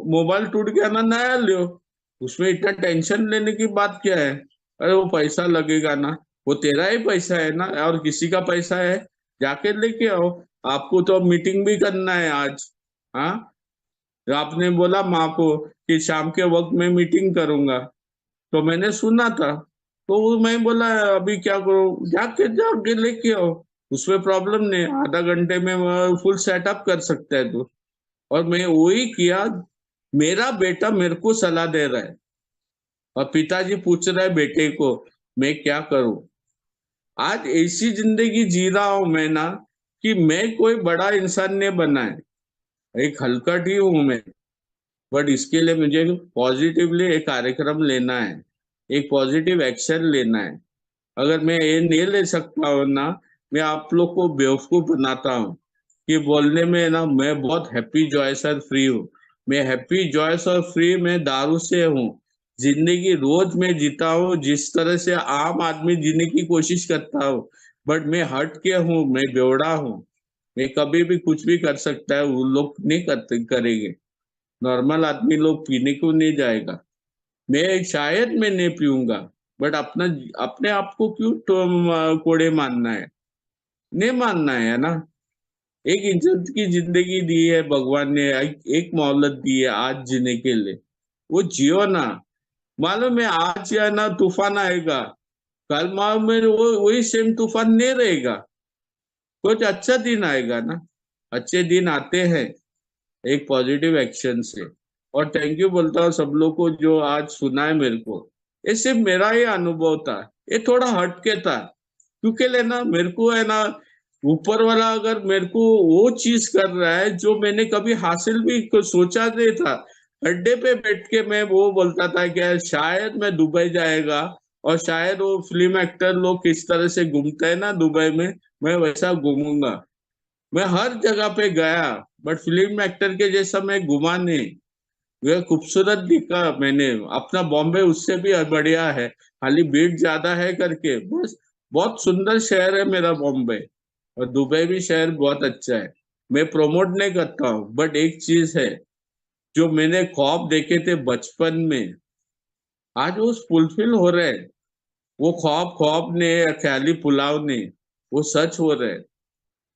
मोबाइल टूट गया ना, नया लियो, उसमें इतना टेंशन लेने की बात क्या है। अरे वो पैसा लगेगा ना, वो तेरा ही पैसा है ना और किसी का पैसा है, जाके लेके आओ। आपको तो मीटिंग भी करना है आज। हाँ, आपने बोला माँ को कि शाम के वक्त में मीटिंग करूंगा, तो मैंने सुना था। तो वो मैं बोला अभी क्या करूं, जाके जाके लेके आओ, उसमें प्रॉब्लम नहीं, आधा घंटे में फुल सेटअप कर सकता है तू। और मैं वही किया। मेरा बेटा मेरे को सलाह दे रहा है और पिताजी पूछ रहा है बेटे को मैं क्या करूं। आज ऐसी जिंदगी जी रहा हूं मैं ना कि मैं कोई बड़ा इंसान नहीं बना है, एक हलकट ही हूं मैं। बट इसके लिए मुझे पॉजिटिवली एक कार्यक्रम लेना है, एक पॉजिटिव एक्शन लेना है। अगर मैं ये नहीं ले सकता हूँ ना, मैं आप लोग को बेवकूफ बनाता हूँ कि बोलने में ना मैं बहुत हैप्पी जॉयस और फ्री हूँ। मैं हैप्पी जॉयस और फ्री मैं दारू से हूँ। जिंदगी रोज मैं जीता हूँ जिस तरह से आम आदमी जीने की कोशिश करता हूँ। बट मैं हट के हूँ, मैं बेवड़ा हूँ। मैं कभी भी कुछ भी कर सकता है, वो लोग नहीं करते करेंगे। नॉर्मल आदमी लोग पीने को नहीं जाएगा। मैं शायद मैं नहीं पीऊंगा। बट अपना अपने आप को क्यों तो कोड़े मानना है, नहीं मानना है ना। एक इज्जत की जिंदगी दी है भगवान ने, एक मोहलत दी है आज जीने के लिए, वो जियो ना। मालूम है आज या ना तूफान आएगा, कल मालूम है वो वही सेम तूफान नहीं रहेगा। कुछ अच्छा दिन आएगा ना। अच्छे दिन आते हैं एक पॉजिटिव एक्शन से। और थैंक यू बोलता हूँ सब लोग को जो आज सुना है मेरे को। ये सिर्फ मेरा ही अनुभव था, ये थोड़ा हटके था। क्योंकि लेना मेरे को है ना, ऊपर वाला अगर मेरे को वो चीज कर रहा है जो मैंने कभी हासिल भी सोचा नहीं था। अड्डे पे बैठ के मैं वो बोलता था कि शायद मैं दुबई जाएगा, और शायद वो फिल्म एक्टर लोग किस तरह से घूमते हैं ना दुबई में, मैं वैसा घूमूंगा। मैं हर जगह पे गया, बट फिल्म एक्टर के जैसा मैं घुमा नहीं। वह खूबसूरत दिखा मैंने, अपना बॉम्बे उससे भी बढ़िया है, खाली भीड़ ज्यादा है करके बस। बहुत सुंदर शहर है मेरा बॉम्बे। और दुबई भी शहर बहुत अच्छा है। मैं प्रमोट नहीं करता हूँ, बट एक चीज है, जो मैंने ख्वाब देखे थे बचपन में आज वो फुलफिल हो रहे हैं। वो ख्वाब ख्वाब ने, ख्याली पुलाव ने, वो सच हो रहे हैं।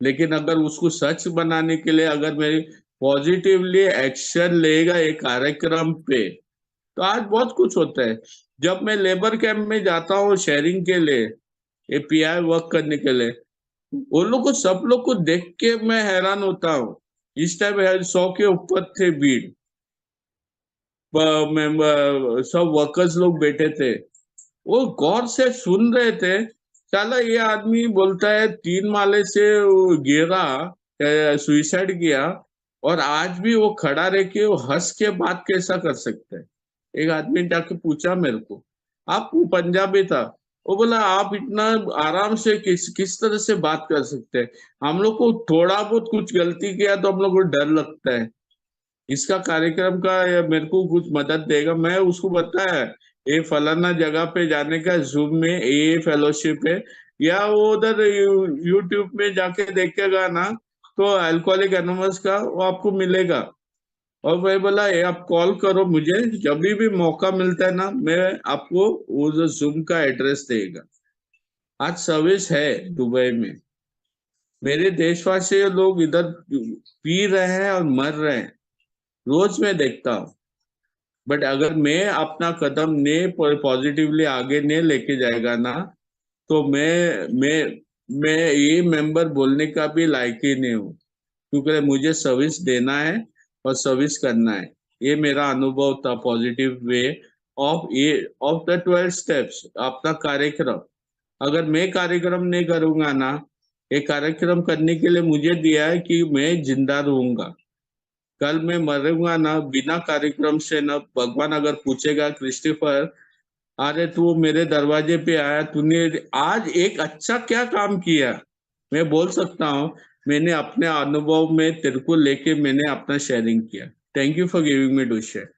लेकिन अगर उसको सच बनाने के लिए अगर मेरी पॉजिटिवली एक्शन लेगा एक कार्यक्रम पे, तो आज बहुत कुछ होता है। जब मैं लेबर कैंप में जाता हूँ शेयरिंग के लिए, एपीआई वर्क करने के लिए, वो लोग को सब लोग को देख के मैं हैरान होता हूँ। इस टाइम 100 के ऊपर थे भीड़, सब वर्कर्स लोग बैठे थे, वो गौर से सुन रहे थे। साला ये आदमी बोलता है 3 माले से वो गिरा, सुइसाइड किया, और आज भी वो खड़ा रह के वो हंस के बात कैसा कर सकता है। एक आदमी ने जाके पूछा मेरे को, आप, वो पंजाबी था, वो बोला आप इतना आराम से किस तरह से बात कर सकते हैं। हम लोग को थोड़ा बहुत कुछ गलती किया तो हम लोग को डर लगता है। इसका कार्यक्रम का या मेरे को कुछ मदद देगा, मैं उसको बताया ये फलाना जगह पे जाने का, जूम में ये फेलोशिप है, या वो उधर यूट्यूब में जाके देखेगा ना, तो अल्कोहलिक एनोमस का वो आपको मिलेगा। और भाई बोला ये आप कॉल करो मुझे, जब भी मौका मिलता है ना, मैं आपको वो जो जूम का एड्रेस देगा। आज सर्विस है दुबई में। मेरे देशवासी लोग इधर पी रहे हैं और मर रहे हैं, रोज मैं देखता हूँ। बट अगर मैं अपना कदम ने पॉजिटिवली आगे ने लेके जाएगा ना, तो मैं ये मेंबर बोलने का भी लायक ही नहीं हूँ, क्योंकि मुझे सर्विस देना है और सर्विस करना है। ये मेरा अनुभव था, positive way of the 12 steps, अपना कार्यक्रम। अगर मैं कार्यक्रम नहीं करूंगा ना, ये कार्यक्रम करने के लिए मुझे दिया है कि मैं जिंदा रहूंगा। कल मैं मरूंगा ना बिना कार्यक्रम से ना, भगवान अगर पूछेगा क्रिस्टोफर, अरे तू मेरे दरवाजे पे आया, तूने आज एक अच्छा क्या काम किया, मैं बोल सकता हूँ मैंने अपने अनुभव में तेरे को लेके मैंने अपना शेयरिंग किया। Thank you for giving me to share.